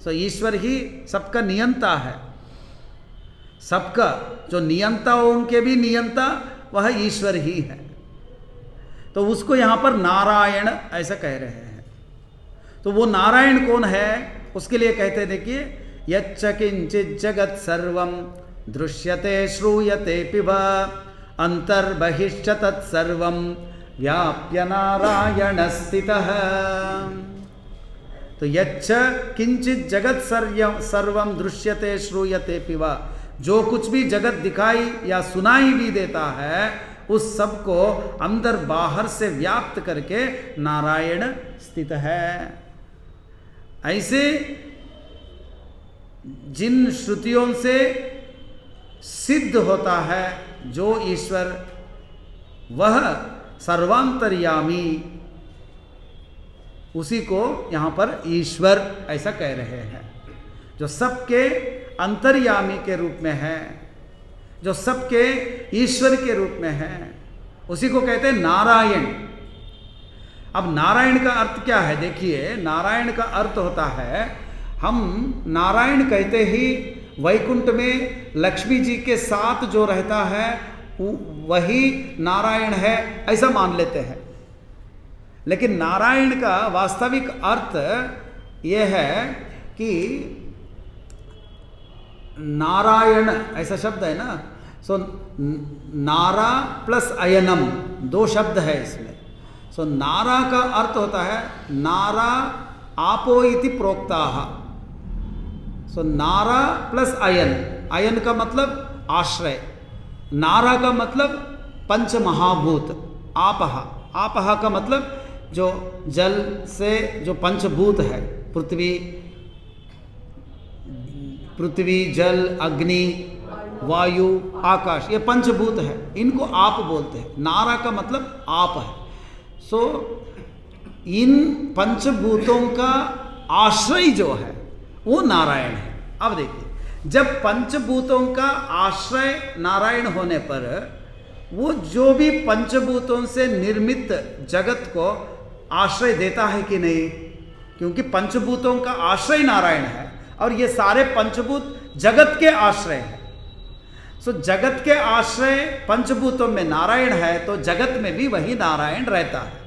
S1: तो ईश्वर ही सबका नियंता है, सबका जो नियंता हो उनके भी नियंता वह ईश्वर ही है। तो उसको यहाँ पर नारायण ऐसा कह रहे हैं। तो वो नारायण कौन है? उसके लिए कहते देखिए, यच्च किंचित् जगत् सर्वं दृश्यते श्रूयते पिबा अंतर्बहिश्च तत्सर्वं व्याप्य नारायण स्थितः। तो यच्च किंचित् जगत् सर्वं दृश्यते श्रूयते पिबा, जो कुछ भी जगत दिखाई या सुनाई भी देता है उस सब को अंदर बाहर से व्याप्त करके नारायण स्थित है। ऐसे जिन श्रुतियों से सिद्ध होता है जो ईश्वर वह सर्वांतर्यामी, उसी को यहाँ पर ईश्वर ऐसा कह रहे हैं। जो सबके अंतर्यामी के रूप में है, जो सबके ईश्वर के रूप में है, उसी को कहते हैं नारायण। अब नारायण का अर्थ क्या है? देखिए, नारायण का अर्थ होता है, हम नारायण कहते ही वैकुंठ में लक्ष्मी जी के साथ जो रहता है वही नारायण है ऐसा मान लेते हैं। लेकिन नारायण का वास्तविक अर्थ यह है कि नारायण ऐसा शब्द है ना, सो नारा प्लस अयनम दो शब्द है इसमें। सो नारा का अर्थ होता है नारा आपो इति प्रोक्ताः। सो नारा प्लस अयन, अयन का मतलब आश्रय, नारा का मतलब पंच महाभूत, आपह, आपह का मतलब जो जल से जो पंचभूत है, पृथ्वी जल अग्नि वायु आकाश, ये पंचभूत है, इनको आप बोलते हैं। नारा का मतलब आप है। सो इन पंचभूतों का आश्रय जो है वो नारायण है। अब देखिए, जब पंचभूतों का आश्रय नारायण होने पर वो जो भी पंचभूतों से निर्मित जगत को आश्रय देता है कि नहीं? क्योंकि पंचभूतों का आश्रय नारायण है और ये सारे पंचभूत जगत के आश्रय हैं। सो जगत के आश्रय पंचभूतों में नारायण है तो जगत में भी वही नारायण रहता है।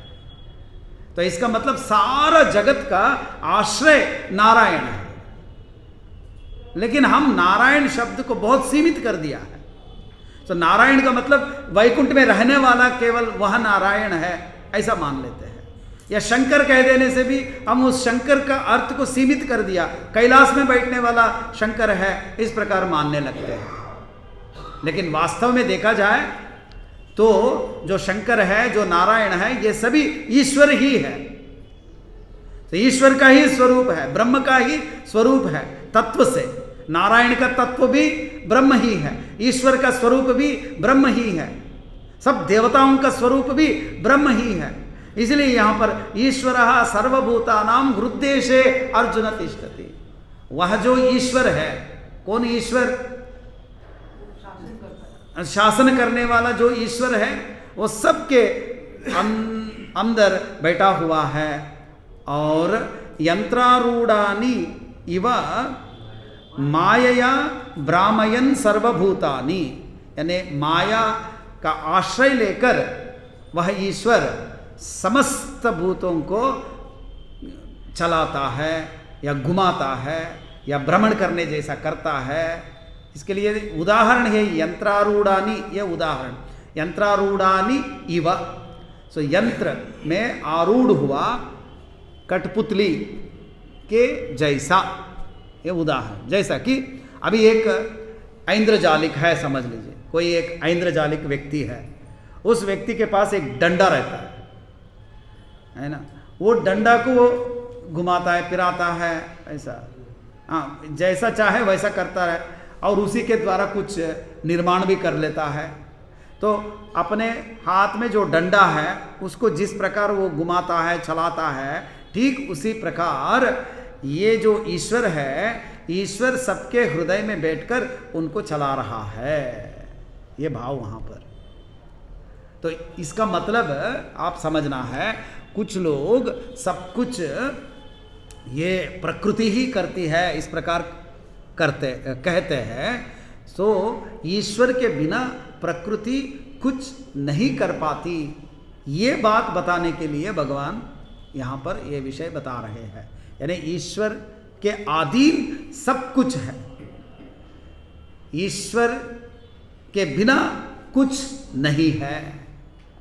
S1: तो इसका मतलब सारा जगत का आश्रय नारायण है। लेकिन हम नारायण शब्द को बहुत सीमित कर दिया है। तो नारायण का मतलब वैकुंठ में रहने वाला केवल वह नारायण है ऐसा मान लेते हैं। या शंकर कह देने से भी हम उस शंकर का अर्थ को सीमित कर दिया, कैलाश में बैठने वाला शंकर है इस प्रकार मानने लगते हैं। लेकिन वास्तव में देखा जाए तो जो शंकर है, जो नारायण है, ये सभी ईश्वर ही है। तो ईश्वर का ही स्वरूप है, ब्रह्म का ही स्वरूप है तत्व से। नारायण का तत्व भी ब्रह्म ही है, ईश्वर का स्वरूप भी ब्रह्म ही है, सब देवताओं का स्वरूप भी ब्रह्म ही है। इसलिए यहाँ पर ईश्वरः सर्वभूतानां हृद्देशे अर्जुन तिष्ठति। वह जो ईश्वर है, कौन ईश्वर? शासन करने वाला जो ईश्वर है वो सबके अंदर बैठा हुआ है। और यंत्रारूढ़ानि इव मायया भ्रामयन् सर्वभूतानि, यानी माया का आश्रय लेकर वह ईश्वर समस्त भूतों को चलाता है या घुमाता है या भ्रमण करने जैसा करता है। इसके लिए उदाहरण है यंत्रारूढ़ानि, यह उदाहरण यंत्रारूढ़ानि इव। सो यंत्र में आरूढ़ हुआ कठपुतली के जैसा, ये उदाहरण। जैसा कि अभी एक ऐन्द्रजालिक है, समझ लीजिए कोई एक ऐन्द्रजालिक व्यक्ति है, उस व्यक्ति के पास एक डंडा रहता है ना, वो डंडा को वो घुमाता है, फिराता है, ऐसा, हाँ, जैसा चाहे वैसा करता है और उसी के द्वारा कुछ निर्माण भी कर लेता है। तो अपने हाथ में जो डंडा है उसको जिस प्रकार वो घुमाता है, चलाता है, ठीक उसी प्रकार ये जो ईश्वर है ईश्वर सबके हृदय में बैठकर उनको चला रहा है, ये भाव वहाँ पर। तो इसका मतलब आप समझना है, कुछ लोग सब कुछ ये प्रकृति ही करती है इस प्रकार कहते हैं, तो ईश्वर के बिना प्रकृति कुछ नहीं कर पाती, ये बात बताने के लिए भगवान यहाँ पर ये विषय बता रहे हैं। यानी ईश्वर के अधीन सब कुछ है, ईश्वर के बिना कुछ नहीं है,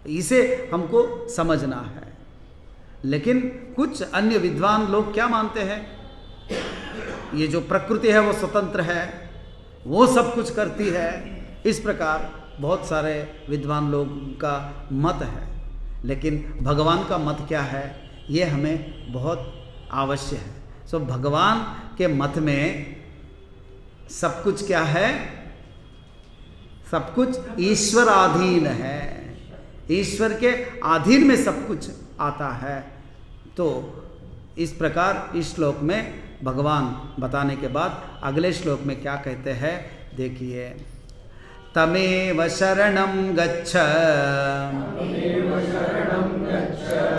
S1: इसे हमको समझना है। लेकिन कुछ अन्य विद्वान लोग क्या मानते हैं, ये जो प्रकृति है वो स्वतंत्र है, वो सब कुछ करती है, इस प्रकार बहुत सारे विद्वान लोगों का मत है। लेकिन भगवान का मत क्या है, ये हमें बहुत आवश्यक है। सो भगवान के मत में सब कुछ क्या है, सब कुछ ईश्वराधीन है, ईश्वर के अधीन में सब कुछ आता है। तो इस प्रकार इस श्लोक में भगवान बताने के बाद अगले श्लोक में क्या कहते हैं, देखिए। तमेव शरणं गच्छ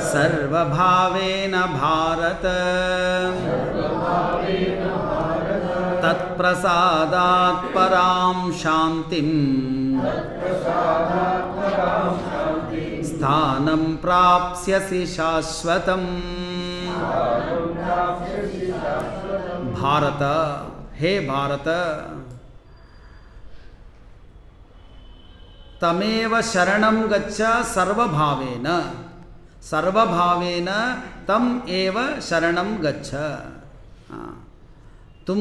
S1: सर्वभावेन भारत तत्प्रसादात् परां शान्तिं स्थानं प्राप्स्यसि शाश्वतम्। भारत, हे भारत, तमेव शरणं गच्छ सर्वभावेन, सर्वभावेन तम एव शरणं गच्छ। तुम,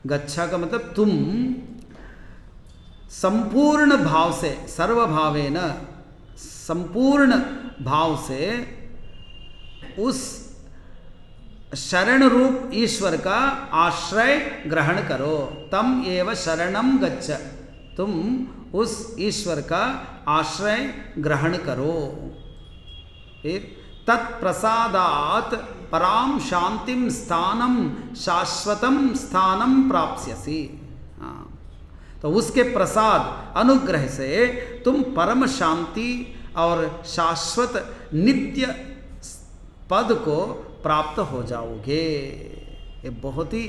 S1: गच्छा का मतलब तुम संपूर्ण भाव से, सर्वभावेन संपूर्ण भाव से उस शरण रूप ईश्वर का आश्रय ग्रहण करो। तम एव शरणं गच्छ, तुम उस ईश्वर का आश्रय ग्रहण करो। फिर तत्प्रसादात् पराम शांतिम स्थानम शाश्वतम स्थानम प्राप्स्यसि। तो उसके प्रसाद अनुग्रह से तुम परम शांति और शाश्वत नित्य पद को प्राप्त हो जाओगे। ये बहुत ही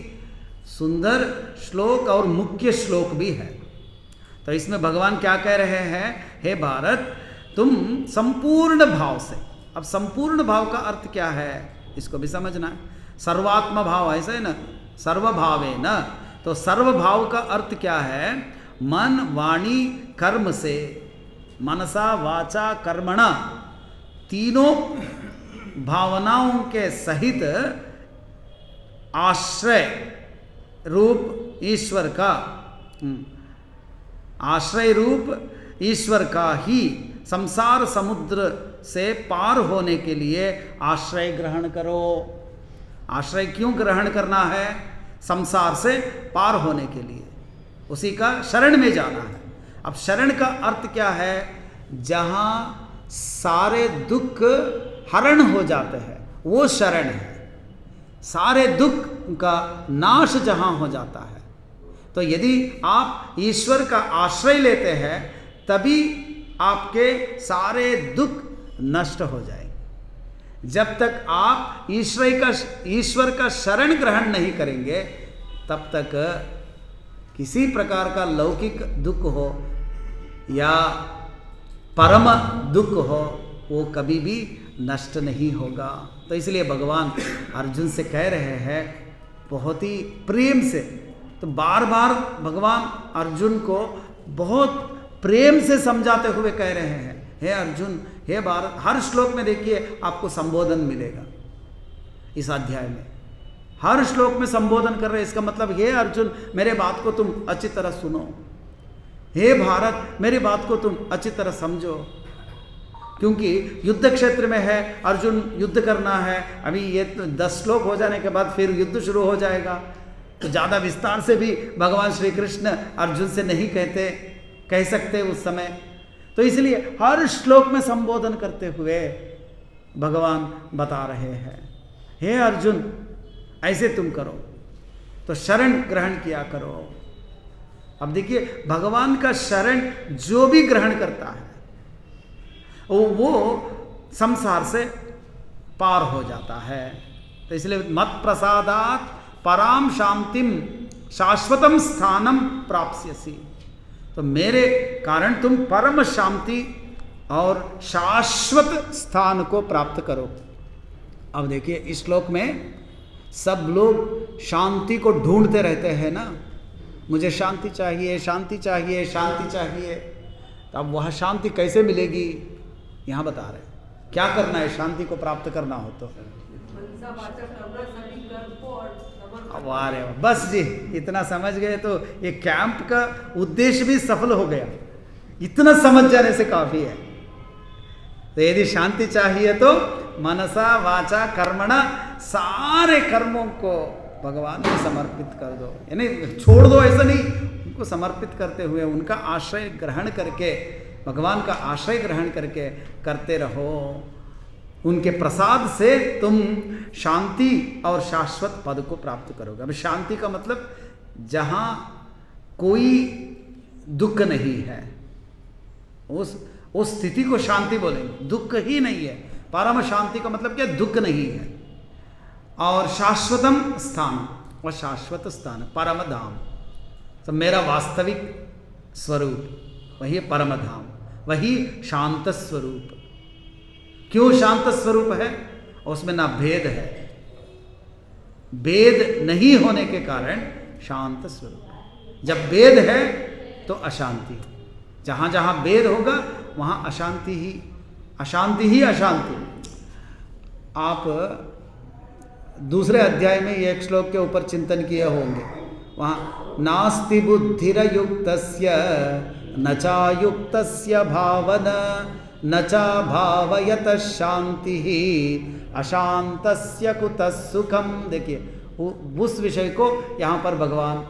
S1: सुंदर श्लोक और मुख्य श्लोक भी है। तो इसमें भगवान क्या कह रहे हैं, हे भारत, तुम संपूर्ण भाव से, अब संपूर्ण भाव का अर्थ क्या है इसको भी समझना है। सर्वात्म भाव ऐसा है ना, सर्वभावे न, तो सर्वभाव का अर्थ क्या है, मन वाणी कर्म से, मनसा वाचा कर्मणा, तीनों भावनाओं के सहित आश्रय रूप ईश्वर का, आश्रय रूप ईश्वर का ही संसार समुद्र से पार होने के लिए आश्रय ग्रहण करो। आश्रय क्यों ग्रहण करना है, संसार से पार होने के लिए, उसी का शरण में जाना है। अब शरण का अर्थ क्या है, जहाँ सारे दुख हरण हो जाते हैं वो शरण है, सारे दुख का नाश जहाँ हो जाता है। तो यदि आप ईश्वर का आश्रय लेते हैं तभी आपके सारे दुख नष्ट हो जाएंगे। जब तक आप ईश्वर का शरण ग्रहण नहीं करेंगे तब तक किसी प्रकार का लौकिक दुख हो या परम दुख हो, वो कभी भी नष्ट नहीं होगा। तो इसलिए भगवान अर्जुन से कह रहे हैं बहुत ही प्रेम से, तो बार बार भगवान अर्जुन को बहुत प्रेम से समझाते हुए कह रहे हैं, हे अर्जुन, हे भारत। हर श्लोक में देखिए आपको संबोधन मिलेगा, इस अध्याय में हर श्लोक में संबोधन कर रहे हैं। इसका मतलब हे अर्जुन, मेरे बात को तुम अच्छी तरह सुनो, हे भारत, मेरी बात को तुम अच्छी तरह समझो, क्योंकि युद्ध क्षेत्र में है, अर्जुन युद्ध करना है। अभी ये 10 श्लोक हो जाने के बाद फिर युद्ध शुरू हो जाएगा, तो ज़्यादा विस्तार से भी भगवान श्री कृष्ण अर्जुन से नहीं कह सकते उस समय। तो इसलिए हर श्लोक में संबोधन करते हुए भगवान बता रहे हैं, हे अर्जुन, ऐसे तुम करो, तो शरण ग्रहण किया करो। अब देखिए भगवान का शरण जो भी ग्रहण करता है वो संसार से पार हो जाता है। तो इसलिए मत प्रसादात पराम शांतिम शाश्वतम स्थानम प्राप्स्यसि। तो मेरे कारण तुम परम शांति और शाश्वत स्थान को प्राप्त करो। अब देखिए इस श्लोक में सब लोग शांति को ढूंढते रहते हैं ना, मुझे शांति चाहिए, शांति चाहिए, शांति चाहिए। तो अब वह शांति कैसे मिलेगी यहाँ बता रहे हैं। क्या करना है शांति को प्राप्त करना हो तो? अब आ रहे हो बस जी, इतना समझ गए तो ये कैंप का उद्देश्य भी सफल हो गया। इतना समझ जाने से काफी है। तो यदि शांति चाहिए तो मनसा वाचा कर्मणा सारे कर्मों को भगवान को समर्पित कर दो, यानी छोड़ दो ऐसा नहीं, उनको समर्पित करते हुए उनका आश्रय ग्रहण करके, भगवान का आश्रय ग्रहण करके करते रहो। उनके प्रसाद से तुम शांति और शाश्वत पद को प्राप्त करोगे। अब शांति का मतलब जहाँ कोई दुख नहीं है, उस स्थिति को शांति बोलेंगे। दुख ही नहीं है, परम शांति का मतलब क्या? दुख नहीं है। और शाश्वतम स्थान, और शाश्वत स्थान परम धाम, तो मेरा वास्तविक स्वरूप वही परम धाम, वही शांत स्वरूप। क्यों शांत स्वरूप है? उसमें ना भेद है, भेद नहीं होने के कारण शांत स्वरूप है। जब भेद है तो अशांति, जहाँ जहाँ भेद होगा वहाँ अशांति ही अशांति। आप दूसरे अध्याय में एक श्लोक के ऊपर चिंतन किए होंगे, वहाँ नास्ति बुद्धिरयुक्तस्य न चायुक्तस्य भावना न चा भावयत शांति अशांतस्य कुतः सुखम। देखिए उस विषय को यहाँ पर भगवान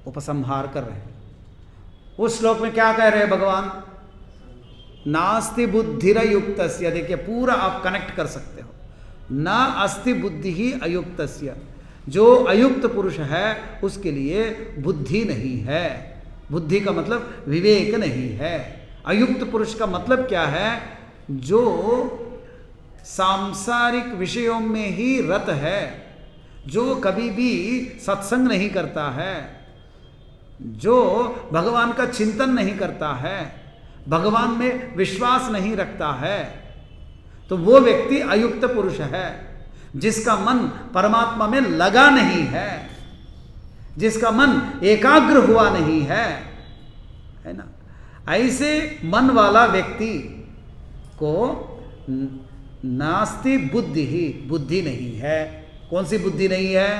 S1: उपसंहार कर रहे हैं। उस श्लोक में क्या कह रहे हैं भगवान? नास्ति बुद्धिरयुक्तस्य। देखिए पूरा आप कनेक्ट कर सकते हो। न अस्ति बुद्धि ही अयुक्तस्य, जो अयुक्त पुरुष है उसके लिए बुद्धि नहीं है। बुद्धि का मतलब विवेक नहीं है। अयुक्त पुरुष का मतलब क्या है? जो सांसारिक विषयों में ही रत है, जो कभी भी सत्संग नहीं करता है, जो भगवान का चिंतन नहीं करता है, भगवान में विश्वास नहीं रखता है, तो वो व्यक्ति अयुक्त पुरुष है। जिसका मन परमात्मा में लगा नहीं है, जिसका मन एकाग्र हुआ नहीं है ना, ऐसे मन वाला व्यक्ति को नास्ति बुद्धि ही, बुद्धि नहीं है। कौन सी बुद्धि नहीं है?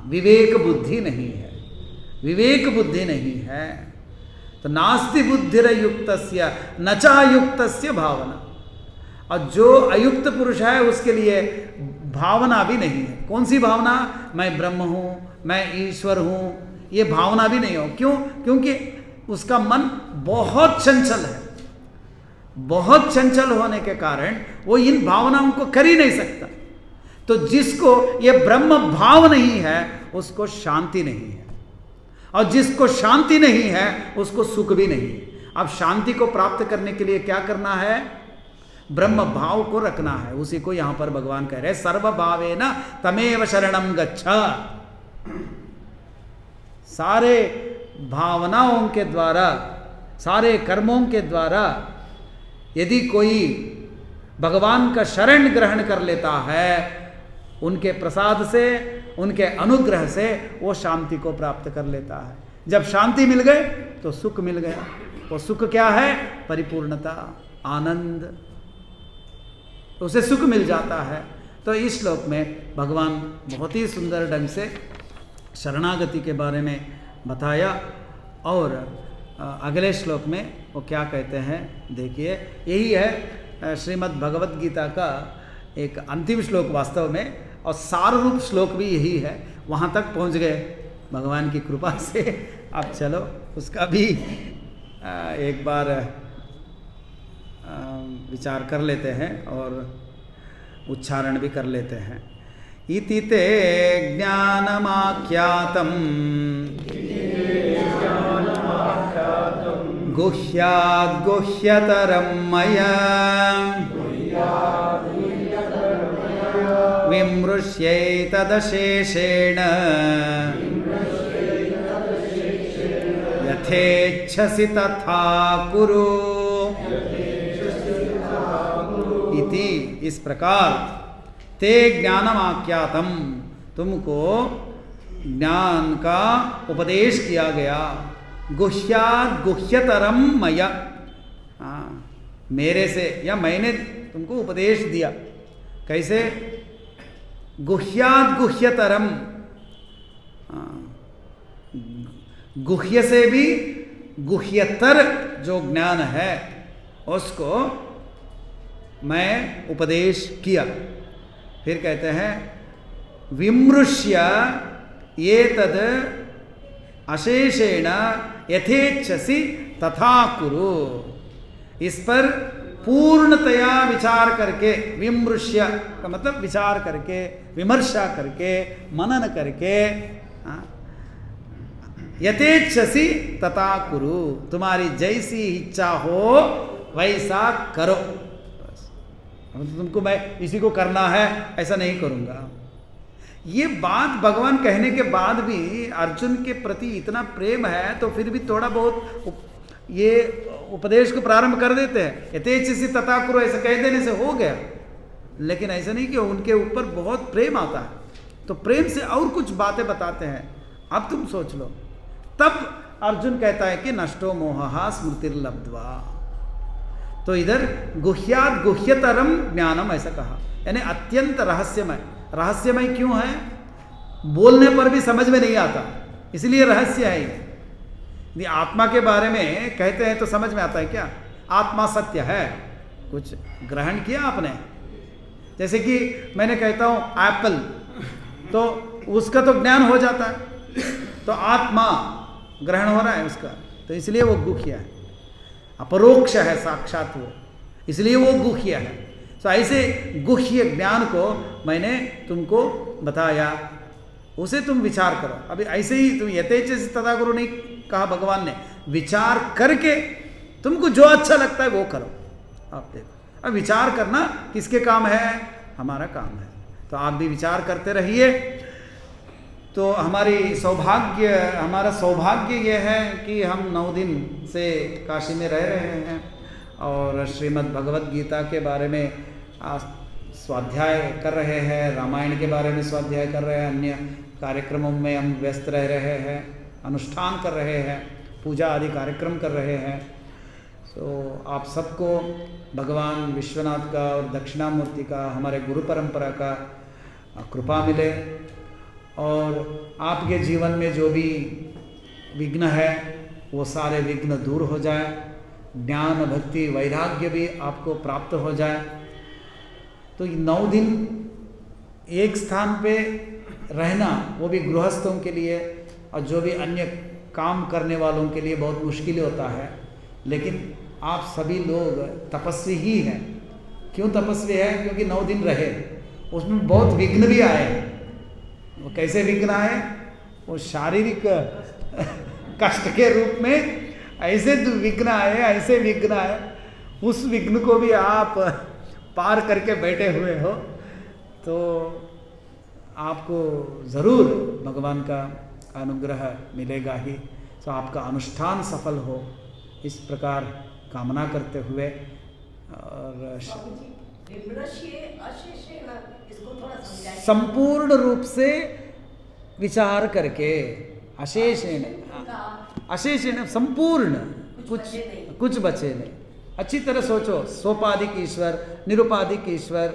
S1: विवेक बुद्धि नहीं है, विवेक बुद्धि नहीं है। तो नास्ति बुद्धिरयुक्तस्य न चायुक्तस्य भावना। और जो अयुक्त पुरुष है उसके लिए भावना भी नहीं है। कौन सी भावना? मैं ब्रह्म हूँ, मैं ईश्वर हूँ, ये भावना भी नहीं हो। क्यों? क्योंकि उसका मन बहुत चंचल है। बहुत चंचल होने के कारण वो इन भावनाओं को कर ही नहीं सकता। तो जिसको ये ब्रह्म भाव नहीं है उसको शांति नहीं है, और जिसको शांति नहीं है उसको सुख भी नहीं। अब शांति को प्राप्त करने के लिए क्या करना है? ब्रह्म भाव को रखना है। उसी को यहां पर भगवान कह रहे हैं सर्व भावेन तमेव शरणं गच्छ। सारे भावनाओं के द्वारा, सारे कर्मों के द्वारा यदि कोई भगवान का शरण ग्रहण कर लेता है, उनके प्रसाद से, उनके अनुग्रह से वो शांति को प्राप्त कर लेता है। जब शांति मिल गए तो सुख मिल गया। वो सुख क्या है? परिपूर्णता, आनंद, उसे सुख मिल जाता है। तो इस श्लोक में भगवान बहुत ही सुंदर ढंग से शरणागति के बारे में बताया। और अगले श्लोक में वो क्या कहते हैं देखिए। यही है श्रीमद् भगवत गीता का एक अंतिम श्लोक वास्तव में, और सार रूप श्लोक भी यही है। वहाँ तक पहुँच गए भगवान की कृपा से। अब चलो उसका भी एक बार विचार कर लेते हैं और उच्चारण भी कर लेते हैं। इति ते ज्ञानमाख्यातम् गुह्याद् गुह्यतरं मया विमृश्यैतदशेषेण यथेच्छसि तथा कुरु। इति इस प्रकार ते ज्ञानमाख्यातम तुमको ज्ञान का उपदेश किया गया। गुह्याद् गुह्यतरम मया मेरे से या मैंने तुमको उपदेश दिया। कैसे? गुह्याद् गुह्यतरम गुह्य से भी गुह्यतर जो ज्ञान है उसको मैं उपदेश किया। फिर कहते हैं विमृश्य ये तद अशेषेण यथेच्छसि तथा कुरु। इस पर पूर्णतया विचार करके, विमृश्य का मतलब विचार करके, विमर्शा करके, मनन करके, यथेच्छसि तथा कुरु, तुम्हारी जैसी इच्छा हो वैसा करो। तुमको मैं इसी को करना है ऐसा नहीं करूँगा। ये बात भगवान कहने के बाद भी अर्जुन के प्रति इतना प्रेम है तो फिर भी थोड़ा बहुत ये उपदेश को प्रारंभ कर देते हैं। यथेच्छसि तथा कुरु ऐसा कह देने से हो गया, लेकिन ऐसा नहीं कि उनके ऊपर बहुत प्रेम आता है तो प्रेम से और कुछ बातें बताते हैं। अब तुम सोच लो, तब अर्जुन कहता है कि नष्टो मोहः स्मृतिर्लब्ध्वा। तो इधर गुह्याद् गुह्यतरम ज्ञानम ऐसा कहा, यानी अत्यंत रहस्यमय। रहस्यमय क्यों है? बोलने पर भी समझ में नहीं आता, इसलिए रहस्य है। यदि आत्मा के बारे में कहते हैं तो समझ में आता है क्या? आत्मा सत्य है, कुछ ग्रहण किया आपने। जैसे कि मैंने कहता हूँ एप्पल, तो उसका तो ज्ञान हो जाता है, तो आत्मा ग्रहण हो रहा है उसका, तो इसलिए वो गुह्य है, अपरोक्ष है साक्षात वो, इसलिए वो गुह्य है। तो ऐसे गुह्य ज्ञान को मैंने तुमको बताया, उसे तुम विचार करो। अभी ऐसे ही तुम यथेच्छसि तथा कुरु नहीं कहा भगवान ने, विचार करके तुमको जो अच्छा लगता है वो करो। आप देखो, अब विचार करना किसके काम है? हमारा काम है। तो आप भी विचार करते रहिए। तो हमारा सौभाग्य ये है कि हम 9 दिन से काशी में रह रहे हैं और श्रीमद् भगवत गीता के बारे में स्वाध्याय कर रहे हैं, रामायण के बारे में स्वाध्याय कर रहे हैं, अन्य कार्यक्रमों में हम व्यस्त रह रहे हैं, अनुष्ठान कर रहे हैं, पूजा आदि कार्यक्रम कर रहे हैं। तो आप सबको भगवान विश्वनाथ का और दक्षिणामूर्ति का, हमारे गुरु परंपरा का कृपा मिले और आपके जीवन में जो भी विघ्न है वो सारे विघ्न दूर हो जाए, ज्ञान भक्ति वैराग्य भी आपको प्राप्त हो जाए। तो 9 दिन एक स्थान पे रहना वो भी गृहस्थों के लिए और जो भी अन्य काम करने वालों के लिए बहुत मुश्किल होता है, लेकिन आप सभी लोग तपस्वी ही हैं। क्यों तपस्वी है? क्योंकि 9 दिन रहे, उसमें बहुत विघ्न भी आए। वो कैसे विघ्न आए? वो शारीरिक कष्ट के रूप में ऐसे विघ्न आए, ऐसे विघ्न आए, उस विघ्न को भी आप पार करके बैठे हुए हो, तो आपको ज़रूर भगवान का अनुग्रह मिलेगा ही। तो आपका अनुष्ठान सफल हो, इस प्रकार कामना करते हुए और संपूर्ण रूप से विचार करके, अशेषेण संपूर्ण, कुछ बचे नहीं। अच्छी तरह सोचो, सोपाधिक ईश्वर, निरुपाधिक ईश्वर,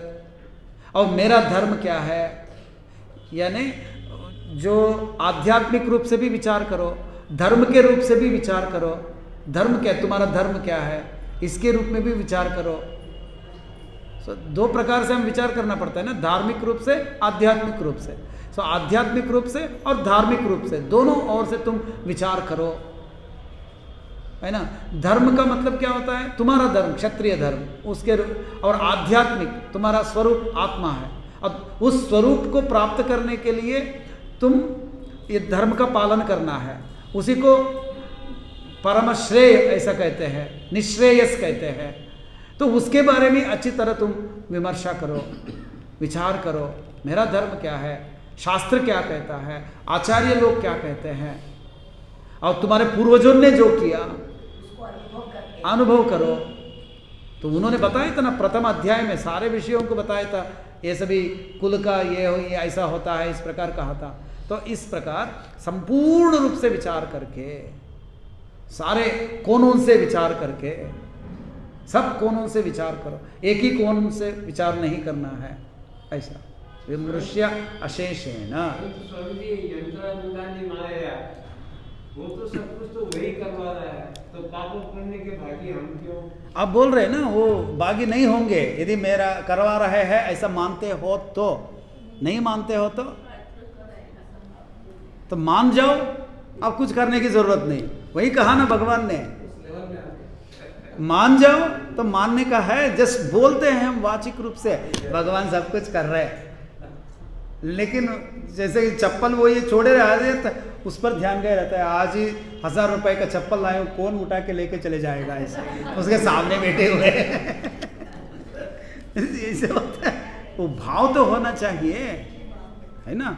S1: और मेरा धर्म क्या है, यानी जो आध्यात्मिक रूप से भी विचार करो, धर्म के रूप से भी विचार करो। धर्म क्या, तुम्हारा धर्म क्या है, इसके रूप में भी विचार करो। सो 2 प्रकार से हम विचार करना पड़ता है ना, धार्मिक रूप से, आध्यात्मिक रूप से। सो आध्यात्मिक रूप से और धार्मिक रूप से, दोनों ओर से तुम विचार करो, है ना। धर्म का मतलब क्या होता है? तुम्हारा धर्म, क्षत्रिय धर्म, उसके, और आध्यात्मिक तुम्हारा स्वरूप आत्मा है, अब उस स्वरूप को प्राप्त करने के लिए तुम ये धर्म का पालन करना है, उसी को परम श्रेय ऐसा कहते हैं, निश्रेयस कहते हैं। तो उसके बारे में अच्छी तरह तुम विमर्शा करो, विचार करो, मेरा धर्म क्या है, शास्त्र क्या कहता है, आचार्य लोग क्या कहते हैं, और तुम्हारे पूर्वजों ने जो किया अनुभव करो। तो उन्होंने बताया था ना, प्रथम अध्याय में सारे विषयों को बताया था, ये सभी कुल का ये ऐसा होता है, इस प्रकार कहा था। तो इस प्रकार संपूर्ण रूप से विचार करके, सारे कोणों से विचार करके, सब कोणों से विचार करो, एक ही कोण से विचार नहीं करना है, ऐसा विमृश्य अशेषेण।
S2: वो तो सब कुछ तो वही करवा रहा है, तो पापों पुण्य के भागी हम क्यों?
S1: आप बोल रहे हैं ना वो भागी नहीं होंगे यदि मेरा करवा रहे हैं ऐसा मानते हो तो। नहीं मानते हो तो मान जाओ, अब कुछ करने की जरूरत नहीं। वही कहा ना भगवान ने, मान जाओ तो मानने का है। जस्ट बोलते हैं हम वाचिक रूप से भगवान सब कुछ कर रहे हैं, लेकिन जैसे चप्पल वो ये छोड़े रहे तो उस पर ध्यान गया रहता है। आज ही 1000 रुपए का चप्पल लाए हो, कौन उठा के लेके चले जाएगा, ऐसे उसके सामने बैठे हुए ऐसे होता है। वो भाव तो होना चाहिए, है ना।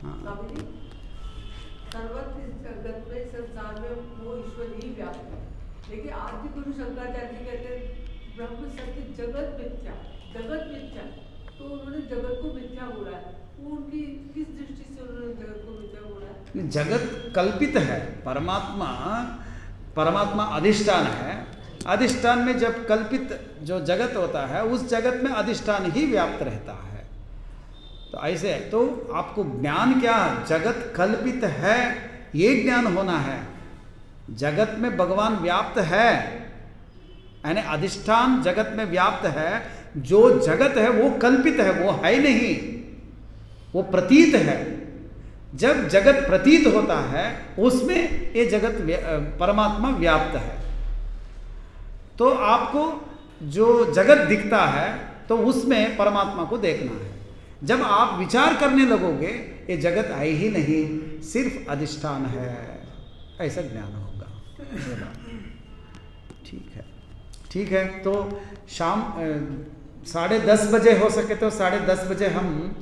S1: हाँ,
S3: जगत में संसार में वो ईश्वर ही व्याप्त है। लेकिन आज भी गुरु शंकराचार्य कहते हैं ब्रह्म सत्य जगत मिथ्या, जगत मिथ्या। तो उन्होंने जगत को मिथ्या बोला है, वो उनकी किस दृष्टि से उन्होंने जगत को मिथ्या बोला है?
S1: जगत कल्पित है, परमात्मा अधिष्ठान है। अधिष्ठान में जब कल्पित जो जगत होता है, उस जगत में अधिष्ठान ही व्याप्त रहता है। तो ऐसे है, तो आपको ज्ञान क्या, जगत कल्पित है ये ज्ञान होना है। जगत में भगवान व्याप्त है, यानी अधिष्ठान जगत में व्याप्त है। जो जगत है वो कल्पित है, वो है नहीं, वो प्रतीत है। जब जगत प्रतीत होता है उसमें ये जगत परमात्मा व्याप्त है। तो आपको जो जगत दिखता है तो उसमें परमात्मा को देखना है। जब आप विचार करने लगोगे ये जगत है ही नहीं, सिर्फ अधिष्ठान है, ऐसा ज्ञान होगा। ठीक है। तो शाम 10:30 बजे हो सके तो 10:30 बजे हम